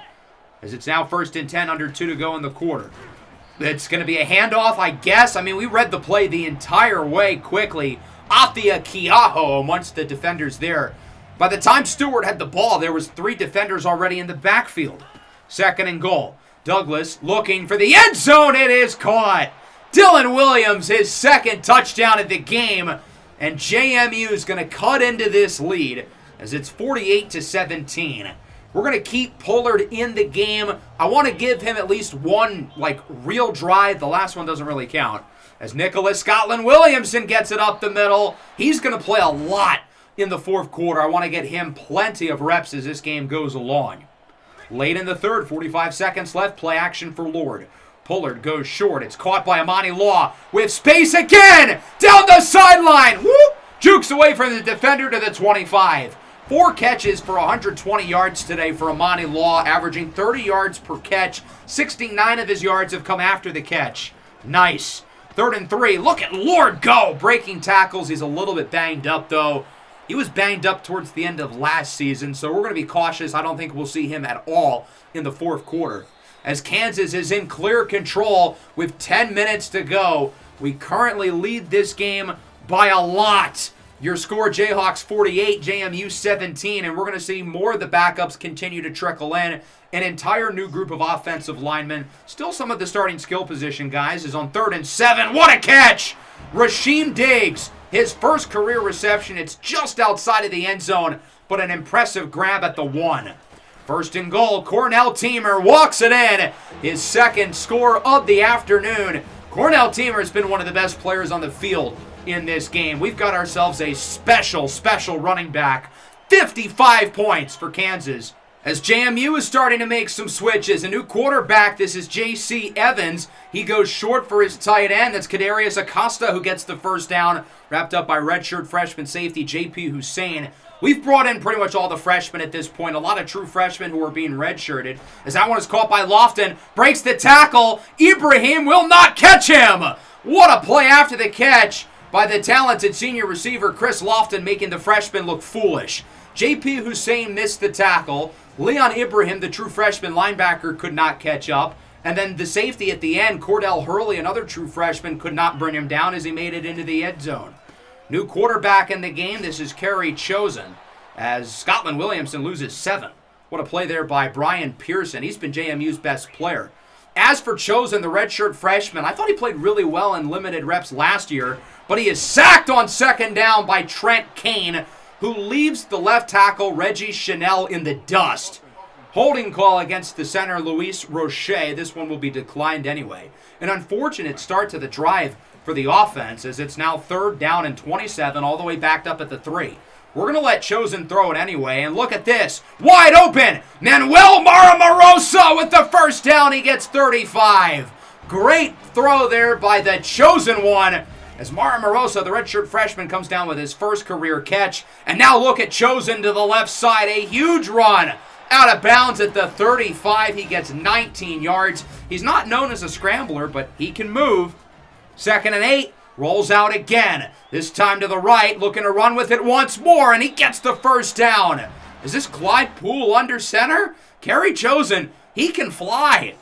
As it's now 1st and 10, under 2 to go in the quarter. It's going to be a handoff, I guess. I mean, we read the play the entire way quickly. Athia Kiaho amongst the defenders there. By the time Stewart had the ball, there was 3 defenders already in the backfield. 2nd and goal. Douglas looking for the end zone. It is caught. Dylan Williams, his 2nd touchdown of the game, and JMU is going to cut into this lead as it's 48-17. We're going to keep Pullard in the game. I want to give him at least one real drive. The last one doesn't really count. As Nicholas Scotland-Williamson gets it up the middle, he's going to play a lot in the 4th quarter. I want to get him plenty of reps as this game goes along. Late in the 3rd, 45 seconds left, play action for Lord. Pullard goes short. It's caught by Amani Law with space again. Down the sideline. Whoop! Jukes away from the defender to the 25. 4 catches for 120 yards today for Amani Law, averaging 30 yards per catch. 69 of his yards have come after the catch. Nice. 3rd and 3. Look at Lord go. Breaking tackles. He's a little bit banged up, though. He was banged up towards the end of last season, so we're going to be cautious. I don't think we'll see him at all in the 4th quarter. As Kansas is in clear control with 10 minutes to go. We currently lead this game by a lot. Your score, Jayhawks 48, JMU 17, and we're going to see more of the backups continue to trickle in. An entire new group of offensive linemen. Still some of the starting skill position guys is on 3rd and 7. What a catch! Rasheem Diggs, his first career reception. It's just outside of the end zone, but an impressive grab at the 1. 1st and goal, Cornell Teamer walks it in. His 2nd score of the afternoon. Cornell Teamer has been one of the best players on the field in this game. We've got ourselves a special running back. 55 points for Kansas. As JMU is starting to make some switches, a new quarterback, this is J.C. Evans. He goes short for his tight end. That's Kadarius Acosta who gets the first down, wrapped up by redshirt freshman safety J.P. Hussein. We've brought in pretty much all the freshmen at this point, a lot of true freshmen who are being redshirted. As that one is caught by Lofton, breaks the tackle. Ibrahim will not catch him. What a play after the catch. by the talented senior receiver Chris Lofton, making the freshman look foolish. J.P. Hussein missed the tackle. Leon Ibrahim, the true freshman linebacker, could not catch up. And then the safety at the end, Cordell Hurley, another true freshman, could not bring him down as he made it into the end zone. New quarterback in the game, this is Kerry Chosen, as Scotland Williamson loses 7. What a play there by Brian Pearson. He's been JMU's best player. As for Chosen, the redshirt freshman, I thought he played really well in limited reps last year, but he is sacked on second down by Trent Kane, who leaves the left tackle Reggie Chanel in the dust. Holding call against the center Luis Roche. This one will be declined anyway. An unfortunate start to the drive for the offense, as it's now 3rd down and 27, all the way backed up at the 3. We're going to let Chosen throw it anyway, and look at this. Wide open! Manuel Maramosa with the first down. He gets 35. Great throw there by the Chosen one, as Maramosa, the redshirt freshman, comes down with his first career catch. And now look at Chosen to the left side. A huge run out of bounds at the 35. He gets 19 yards. He's not known as a scrambler, but he can move. 2nd and 8. Rolls out again. This time to the right, looking to run with it once more, and he gets the first down. Is this Clyde Poole under center? Kerry Chosen, he can fly.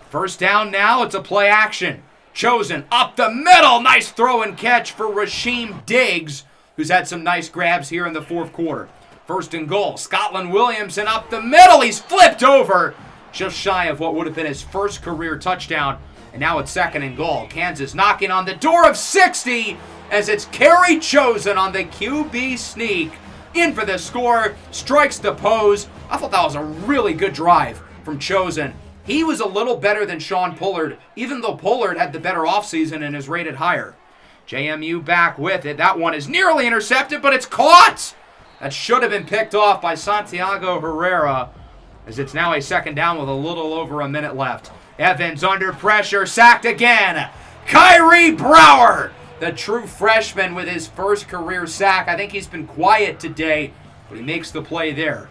First down now, it's a play action. Chosen up the middle. Nice throw and catch for Rasheem Diggs, who's had some nice grabs here in the 4th quarter. 1st and goal. Scotland Williamson up the middle. He's flipped over. Just shy of what would have been his first career touchdown. And now it's 2nd and goal. Kansas knocking on the door of 60 as it's Kerry Chosen on the QB sneak. In for the score. Strikes the pose. I thought that was a really good drive from Chosen. He was a little better than Sean Pollard, even though Pollard had the better offseason and is rated higher. JMU back with it. That one is nearly intercepted, but it's caught. That should have been picked off by Santiago Herrera, as it's now a 2nd down with a little over a minute left. Evans under pressure, sacked again. Kyrie Brower, the true freshman, with his first career sack. I think he's been quiet today, but he makes the play there.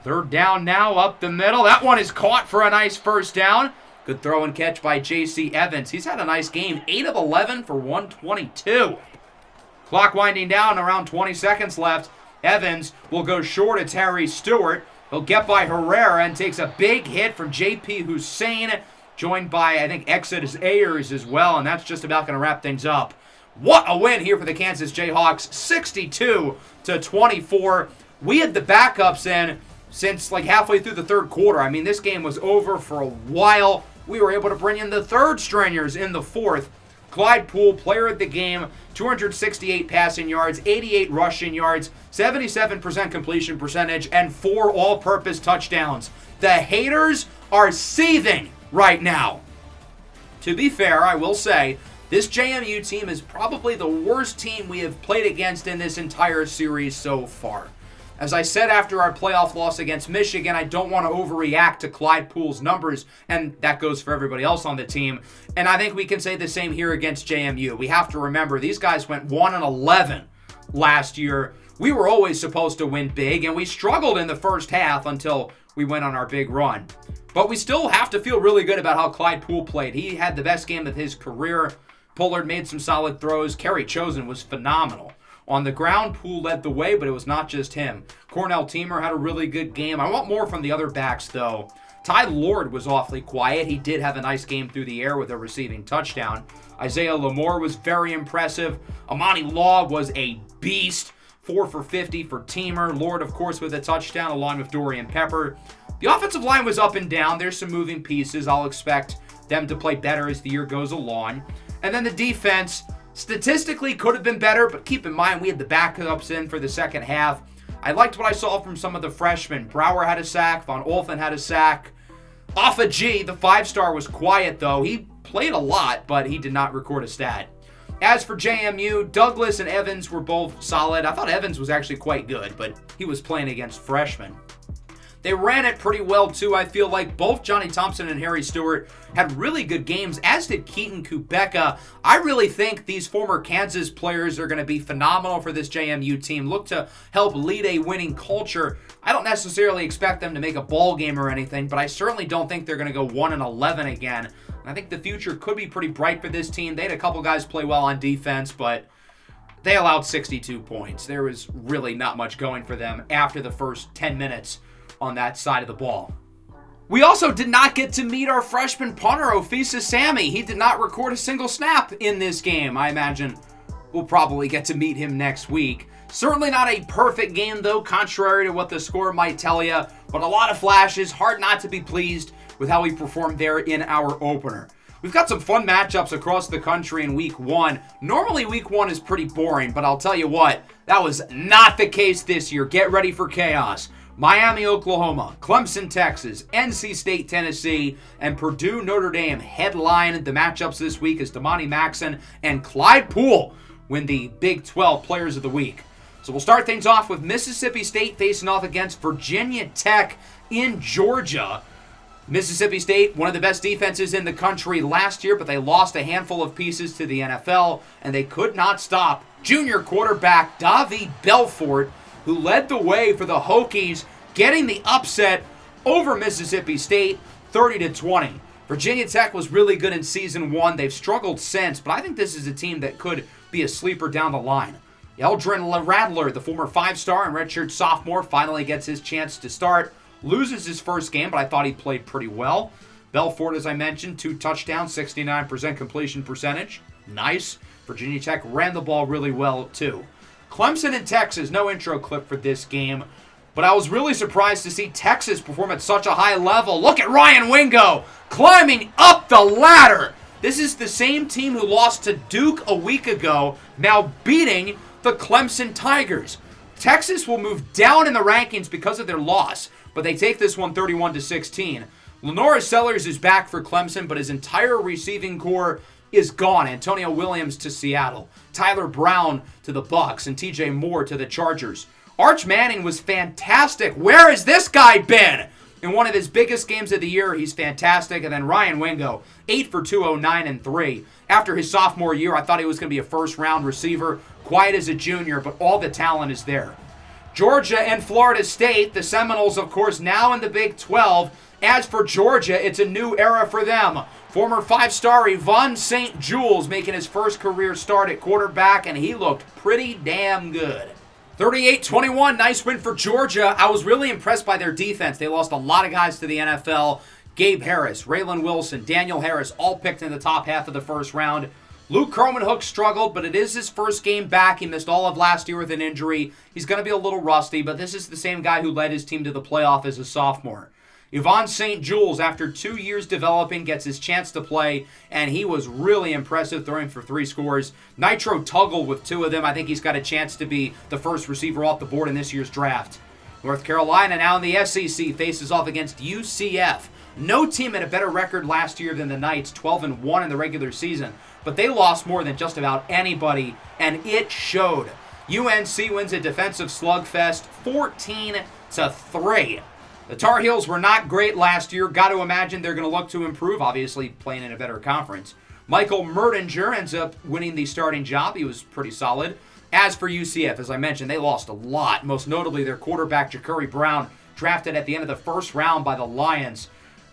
3rd down now, up the middle. That one is caught for a nice first down. Good throw and catch by J.C. Evans. He's had a nice game, 8 of 11 for 122. Clock winding down, around 20 seconds left. Evans will go short. It's Harry Stewart. He'll get by Herrera and takes a big hit from J.P. Hussein, joined by, I think, Exodus Ayers as well, and that's just about going to wrap things up. What a win here for the Kansas Jayhawks, 62-24. We had the backups in since like halfway through the 3rd quarter. I mean, this game was over for a while. We were able to bring in the 3rd stringers in the 4th. Clyde Poole, player of the game, 268 passing yards, 88 rushing yards, 77% completion percentage, and 4 all-purpose touchdowns. The haters are seething right now. To be fair, I will say, this JMU team is probably the worst team we have played against in this entire series so far. As I said after our playoff loss against Michigan, I don't want to overreact to Clyde Poole's numbers, and that goes for everybody else on the team. And I think we can say the same here against JMU. We have to remember, these guys went 1-11 last year. We were always supposed to win big, and we struggled in the first half until we went on our big run. But we still have to feel really good about how Clyde Poole played. He had the best game of his career. Pollard made some solid throws. Kerry Chosen was phenomenal. On the ground, Poole led the way, but it was not just him. Cornell Teamer had a really good game. I want more from the other backs, though. Ty Lord was awfully quiet. He did have a nice game through the air with a receiving touchdown. Isaiah Lamore was very impressive. Amani Law was a beast. 4 for 50 for Teamer. Lord, of course, with a touchdown, along with Dorian Pepper. The offensive line was up and down. There's some moving pieces. I'll expect them to play better as the year goes along. And then the defense statistically could have been better, but keep in mind we had the backups in for the second half. I liked what I saw from some of the freshmen. Brower had a sack. Von Olfen had a sack. Alpha G, the 5-star, was quiet, though. He played a lot, but he did not record a stat. As for JMU, Douglas and Evans were both solid. I thought Evans was actually quite good, but he was playing against freshmen. They ran it pretty well, too. I feel like both Johnny Thompson and Harry Stewart had really good games, as did Keaton Kubeka. I really think these former Kansas players are going to be phenomenal for this JMU team. Look to help lead a winning culture. I don't necessarily expect them to make a ball game or anything, but I certainly don't think they're going to go 1-11 again. I think the future could be pretty bright for this team. They had a couple guys play well on defense, but They allowed 62 points. There was really not much going for them after the first 10 minutes on that side of the ball. We also did not get to meet our freshman punter, Ofisa Sammy. He did not record a single snap in this game. I imagine we'll probably get to meet him next week. Certainly not a perfect game, though, contrary to what the score might tell you, but a lot of flashes. Hard not to be pleased with how we performed there in our opener. We've got some fun matchups across the country in Week 1. Normally, Week 1 is pretty boring, but I'll tell you what, that was not the case this year. Get ready for chaos. Miami, Oklahoma, Clemson, Texas, NC State, Tennessee, and Purdue, Notre Dame headline the matchups this week as Damani Maxon and Clyde Poole win the Big 12 Players of the Week. So we'll start things off with Mississippi State facing off against Virginia Tech in Georgia. Mississippi State, one of the best defenses in the country last year, but they lost a handful of pieces to the NFL, and they could not stop junior quarterback Davi Belfort, who led the way for the Hokies, getting the upset over Mississippi State, 30-20. Virginia Tech was really good in Season 1. They've struggled since, but I think this is a team that could be a sleeper down the line. Eldrin Rattler, the former 5-star and redshirt sophomore, finally gets his chance to start. Loses his first game, but I thought he played pretty well. Belfort, as I mentioned, 2 touchdowns, 69% completion percentage. Nice. Virginia Tech ran the ball really well, too. Clemson and Texas, no intro clip for this game, but I was really surprised to see Texas perform at such a high level. Look at Ryan Wingo climbing up the ladder. This is the same team who lost to Duke a week ago, now beating the Clemson Tigers. Texas will move down in the rankings because of their loss, but they take this one 31-16. Lenora Sellers is back for Clemson, but his entire receiving core is gone. Antonio Williams to Seattle, Tyler Brown to the Bucks, and TJ Moore to the Chargers. Arch Manning was fantastic. Where has this guy been? In one of his biggest games of the year, he's fantastic. And then Ryan Wingo, 8 for 209 and 3. After his sophomore year, I thought he was going to be a first-round receiver, quiet as a junior, but all the talent is there. Georgia and Florida State, the Seminoles, of course, now in the Big 12. As for Georgia, it's a new era for them. Former 5-star Yvonne St. Jules making his first career start at quarterback, and he looked pretty damn good. 38-21, nice win for Georgia. I was really impressed by their defense. They lost a lot of guys to the NFL. Gabe Harris, Raylan Wilson, Daniel Harris, all picked in the top half of the first round. Luke Cromanhook struggled, but it is his first game back. He missed all of last year with an injury. He's going to be a little rusty, but this is the same guy who led his team to the playoff as a sophomore. Yvonne St. Jules, after 2 years developing, gets his chance to play, and he was really impressive, throwing for 3 scores. Nitro Tuggle with 2 of them. I think he's got a chance to be the first receiver off the board in this year's draft. North Carolina, now in the SEC, faces off against UCF. No team had a better record last year than the Knights, 12-1 in the regular season, but they lost more than just about anybody, and it showed. UNC wins a defensive slugfest, 14-3. The Tar Heels were not great last year. Got to imagine they're going to look to improve, obviously playing in a better conference. Michael Merdinger ends up winning the starting job. He was pretty solid. As for UCF, as I mentioned, they lost a lot, most notably their quarterback, Ja'Cory Brown, drafted at the end of the first round by the Lions.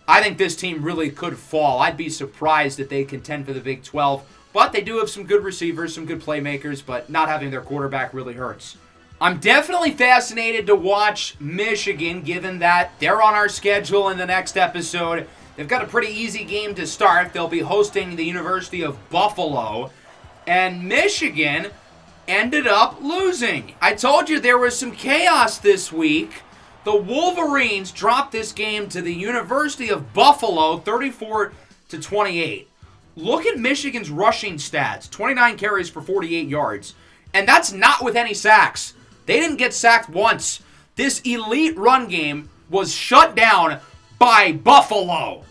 I think this team really could fall. I'd be surprised if they contend for the Big 12, but they do have some good receivers, some good playmakers, but not having their quarterback really hurts. I'm definitely fascinated to watch Michigan, given that they're on our schedule in the next episode. They've got a pretty easy game to start. They'll be hosting the University of Buffalo, and Michigan ended up losing. I told you there was some chaos this week. The Wolverines dropped this game to the University of Buffalo, 34-28. Look at Michigan's rushing stats, 29 carries for 48 yards, and that's not with any sacks. They didn't get sacked once. This elite run game was shut down by Buffalo.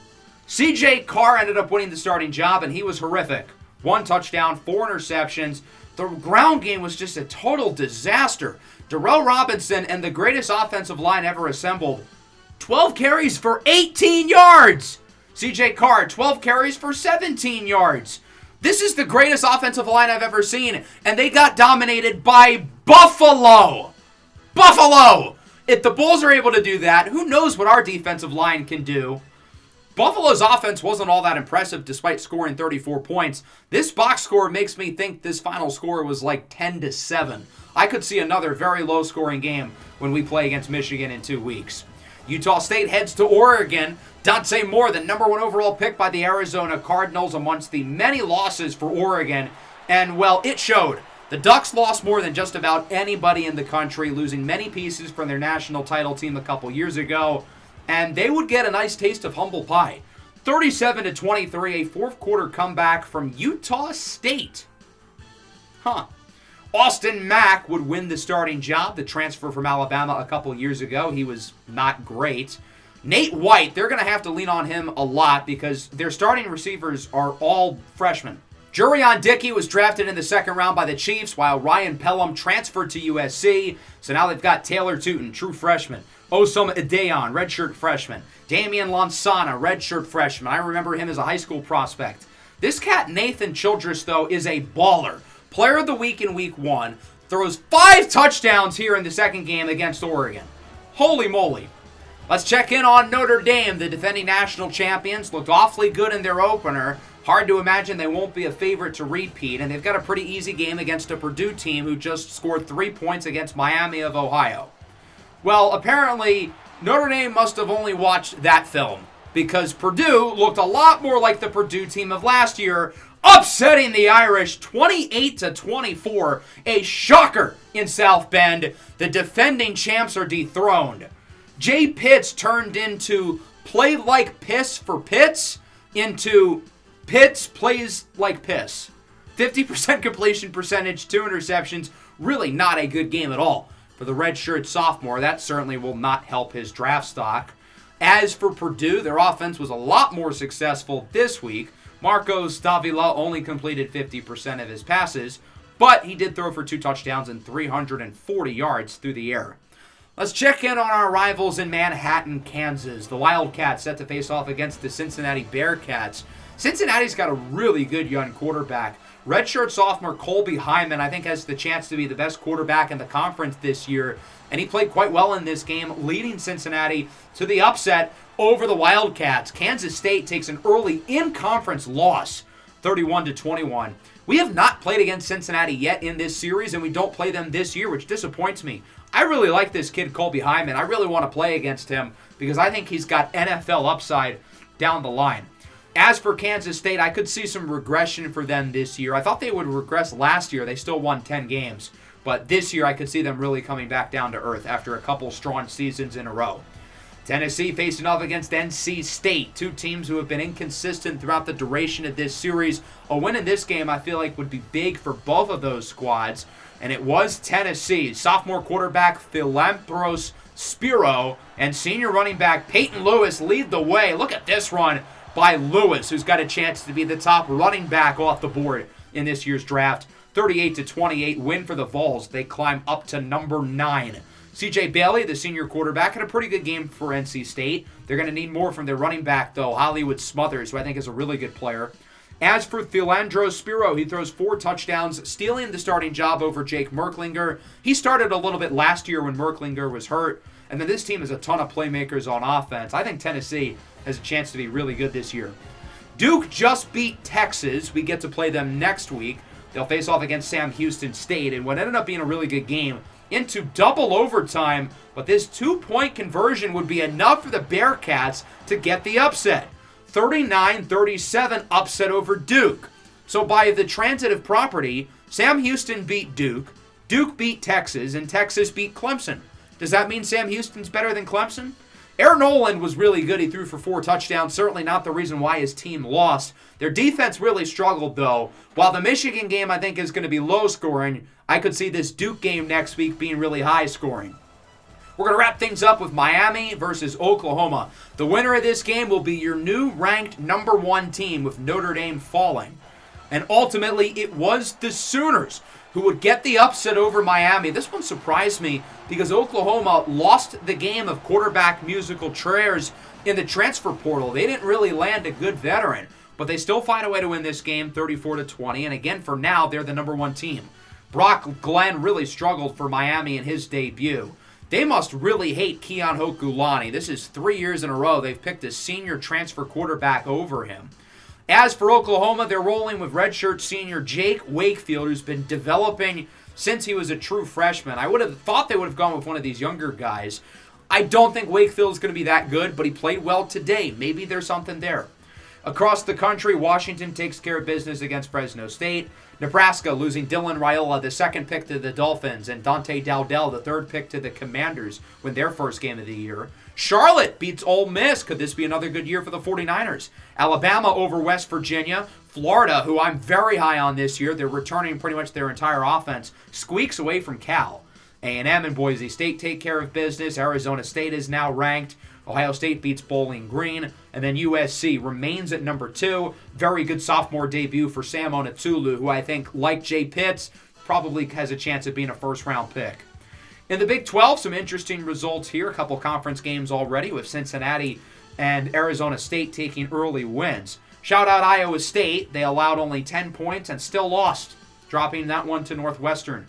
C.J. Carr ended up winning the starting job, and he was horrific. 1 touchdown, 4 interceptions. The ground game was just a total disaster. Darrell Robinson and the greatest offensive line ever assembled. 12 carries for 18 yards. C.J. Carr, 12 carries for 17 yards. This is the greatest offensive line I've ever seen, and they got dominated by Buffalo. Buffalo! If the Bulls are able to do that, who knows what our defensive line can do? Buffalo's offense wasn't all that impressive despite scoring 34 points. This box score makes me think this final score was like 10-7. I could see another very low-scoring game when we play against Michigan in 2 weeks. Utah State heads to Oregon. Dante Moore, the number 1 overall pick by the Arizona Cardinals, amongst the many losses for Oregon. And, well, it showed. The Ducks lost more than just about anybody in the country, losing many pieces from their national title team a couple years ago. And they would get a nice taste of humble pie. 37-23, a fourth-quarter comeback from Utah State. Austin Mack would win the starting job, the transfer from Alabama a couple years ago. He was not great. Nate White, they're going to have to lean on him a lot because their starting receivers are all freshmen. Jurion Dickey was drafted in the second round by the Chiefs, while Ryan Pelham transferred to USC. So now they've got Taylor Tootin, true freshman. Osama Ideon, redshirt freshman. Damian Lansana, redshirt freshman. I remember him as a high school prospect. This cat, Nathan Childress, though, is a baller. Player of the week in week 1. Throws 5 touchdowns here in the second game against Oregon. Holy moly. Let's check in on Notre Dame. The defending national champions looked awfully good in their opener. Hard to imagine they won't be a favorite to repeat, and they've got a pretty easy game against a Purdue team who just scored 3 points against Miami of Ohio. Well, apparently, Notre Dame must have only watched that film, because Purdue looked a lot more like the Purdue team of last year, upsetting the Irish 28-24, a shocker in South Bend. The defending champs are dethroned. Jay Pitts turned into play like piss for Pitts into Pitts plays like piss. 50% completion percentage, 2 interceptions. Really not a good game at all for the redshirt sophomore. That certainly will not help his draft stock. As for Purdue, their offense was a lot more successful this week. Marcos Davila only completed 50% of his passes, but he did throw for 2 touchdowns and 340 yards through the air. Let's check in on our rivals in Manhattan, Kansas. The Wildcats set to face off against the Cincinnati Bearcats. Cincinnati's got a really good young quarterback. Redshirt sophomore Colby Hyman, I think, has the chance to be the best quarterback in the conference this year, and he played quite well in this game, leading Cincinnati to the upset over the Wildcats. Kansas State takes an early in-conference loss, 31-21. We have not played against Cincinnati yet in this series, and we don't play them this year, which disappoints me. I really like this kid, Colby Hyman. I really want to play against him because I think he's got NFL upside down the line. As for Kansas State, I could see some regression for them this year. I thought they would regress last year. They still won 10 games. But this year, I could see them really coming back down to earth after a couple strong seasons in a row. Tennessee facing off against NC State, 2 teams who have been inconsistent throughout the duration of this series. A win in this game, I feel like, would be big for both of those squads. And it was Tennessee. Sophomore quarterback Philanthros Spiro and senior running back Peyton Lewis lead the way. Look at this run by Lewis, who's got a chance to be the top running back off the board in this year's draft. 38-28 win for the Vols. They climb up to number 9. C.J. Bailey, the senior quarterback, had a pretty good game for NC State. They're going to need more from their running back, though, Hollywood Smothers, who I think is a really good player. As for Philandro Spiro, he throws 4 touchdowns, stealing the starting job over Jake Merklinger. He started a little bit last year when Merklinger was hurt, and then this team has a ton of playmakers on offense. I think Tennessee has a chance to be really good this year. Duke just beat Texas. We get to play them next week. They'll face off against Sam Houston State in what ended up being a really good game into double overtime, but this 2-point conversion would be enough for the Bearcats to get the upset. 39-37 upset over Duke. So by the transitive property, Sam Houston beat Duke, Duke beat Texas, and Texas beat Clemson. Does that mean Sam Houston's better than Clemson? Aaron Noland was really good. He threw for 4 touchdowns. Certainly not the reason why his team lost. Their defense really struggled, though. While the Michigan game, I think, is going to be low scoring, I could see this Duke game next week being really high scoring. We're going to wrap things up with Miami versus Oklahoma. The winner of this game will be your new ranked number 1 team, with Notre Dame falling. And ultimately, it was the Sooners who would get the upset over Miami. This one surprised me because Oklahoma lost the game of quarterback musical chairs in the transfer portal. They didn't really land a good veteran, but they still find a way to win this game 34-20. And again, for now, they're the number 1 team. Brock Glenn really struggled for Miami in his debut. They must really hate Keon Hokulani. This is 3 years in a row they've picked a senior transfer quarterback over him. As for Oklahoma, they're rolling with redshirt senior Jake Wakefield, who's been developing since he was a true freshman. I would have thought they would have gone with one of these younger guys. I don't think Wakefield is going to be that good, but he played well today. Maybe there's something there. Across the country, Washington takes care of business against Fresno State. Nebraska losing Dylan Raiola, the second pick to the Dolphins, and Dante Dowdell, the third pick to the Commanders, win their first game of the year. Charlotte beats Ole Miss. Could this be another good year for the 49ers? Alabama over West Virginia. Florida, who I'm very high on this year, they're returning pretty much their entire offense, squeaks away from Cal. A&M and Boise State take care of business. Arizona State is now ranked. Ohio State beats Bowling Green. And then USC remains at number 2. Very good sophomore debut for Sam Onatulu, who I think, like Jay Pitts, probably has a chance of being a first-round pick. In the Big 12, some interesting results here. A couple conference games already with Cincinnati and Arizona State taking early wins. Shout out Iowa State. They allowed only 10 points and still lost, dropping that one to Northwestern.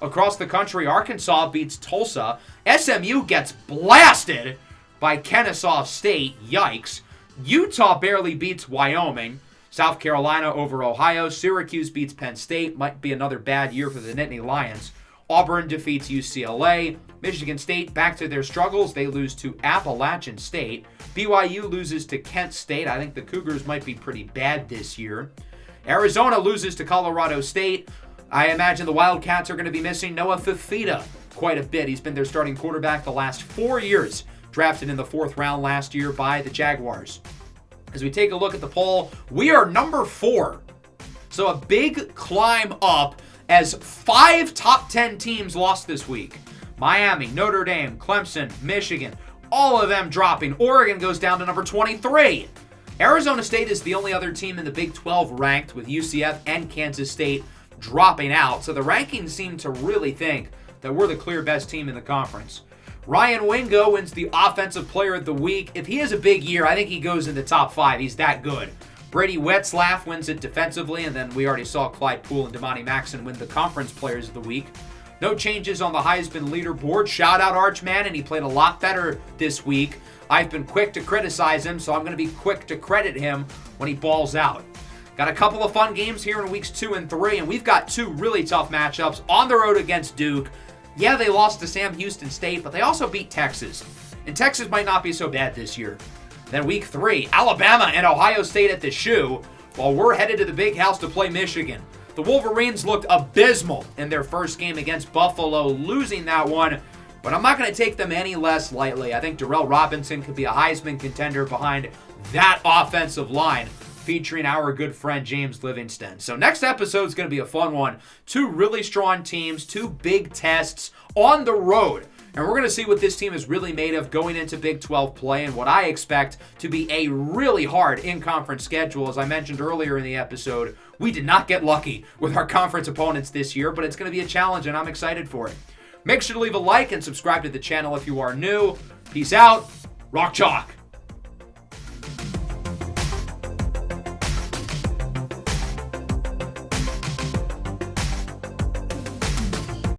Across the country, Arkansas beats Tulsa. SMU gets blasted by Kennesaw State. Yikes. Utah barely beats Wyoming. South Carolina over Ohio. Syracuse beats Penn State. Might be another bad year for the Nittany Lions. Auburn defeats UCLA. Michigan State back to their struggles. They lose to Appalachian State. BYU loses to Kent State. I think the Cougars might be pretty bad this year. Arizona loses to Colorado State. I imagine the Wildcats are going to be missing Noah Fifita quite a bit. He's been their starting quarterback the last 4 years, drafted in the 4th round last year by the Jaguars. As we take a look at the poll, we are number 4. So a big climb up as 5 top 10 teams lost this week. Miami, Notre Dame, Clemson, Michigan, all of them dropping. Oregon goes down to number 23. Arizona State is the only other team in the Big 12 ranked, with UCF and Kansas State dropping out. So the rankings seem to really think that we're the clear best team in the conference. Ryan Wingo wins the Offensive Player of the Week. If he has a big year, I think he goes in the top 5. He's that good. Brady Wetzlaff wins it defensively, and then we already saw Clyde Poole and Damani Maxson win the Conference Players of the Week. No changes on the Heisman leaderboard. Shout out Archman, and he played a lot better this week. I've been quick to criticize him, so I'm going to be quick to credit him when he balls out. Got a couple of fun games here in weeks 2 and 3, and we've got 2 really tough matchups on the road against Duke. Yeah, they lost to Sam Houston State, but they also beat Texas. And Texas might not be so bad this year. Then week 3, Alabama and Ohio State at the Shoe, while we're headed to the Big House to play Michigan. The Wolverines looked abysmal in their first game against Buffalo, losing that one. But I'm not going to take them any less lightly. I think Darrell Robinson could be a Heisman contender behind that offensive line, featuring our good friend James Livingston. So next episode is going to be a fun one. 2 really strong teams, 2 big tests on the road. And we're going to see what this team is really made of going into Big 12 play, and what I expect to be a really hard in-conference schedule. As I mentioned earlier in the episode, we did not get lucky with our conference opponents this year, but it's going to be a challenge, and I'm excited for it. Make sure to leave a like and subscribe to the channel if you are new. Peace out. Rock Chalk.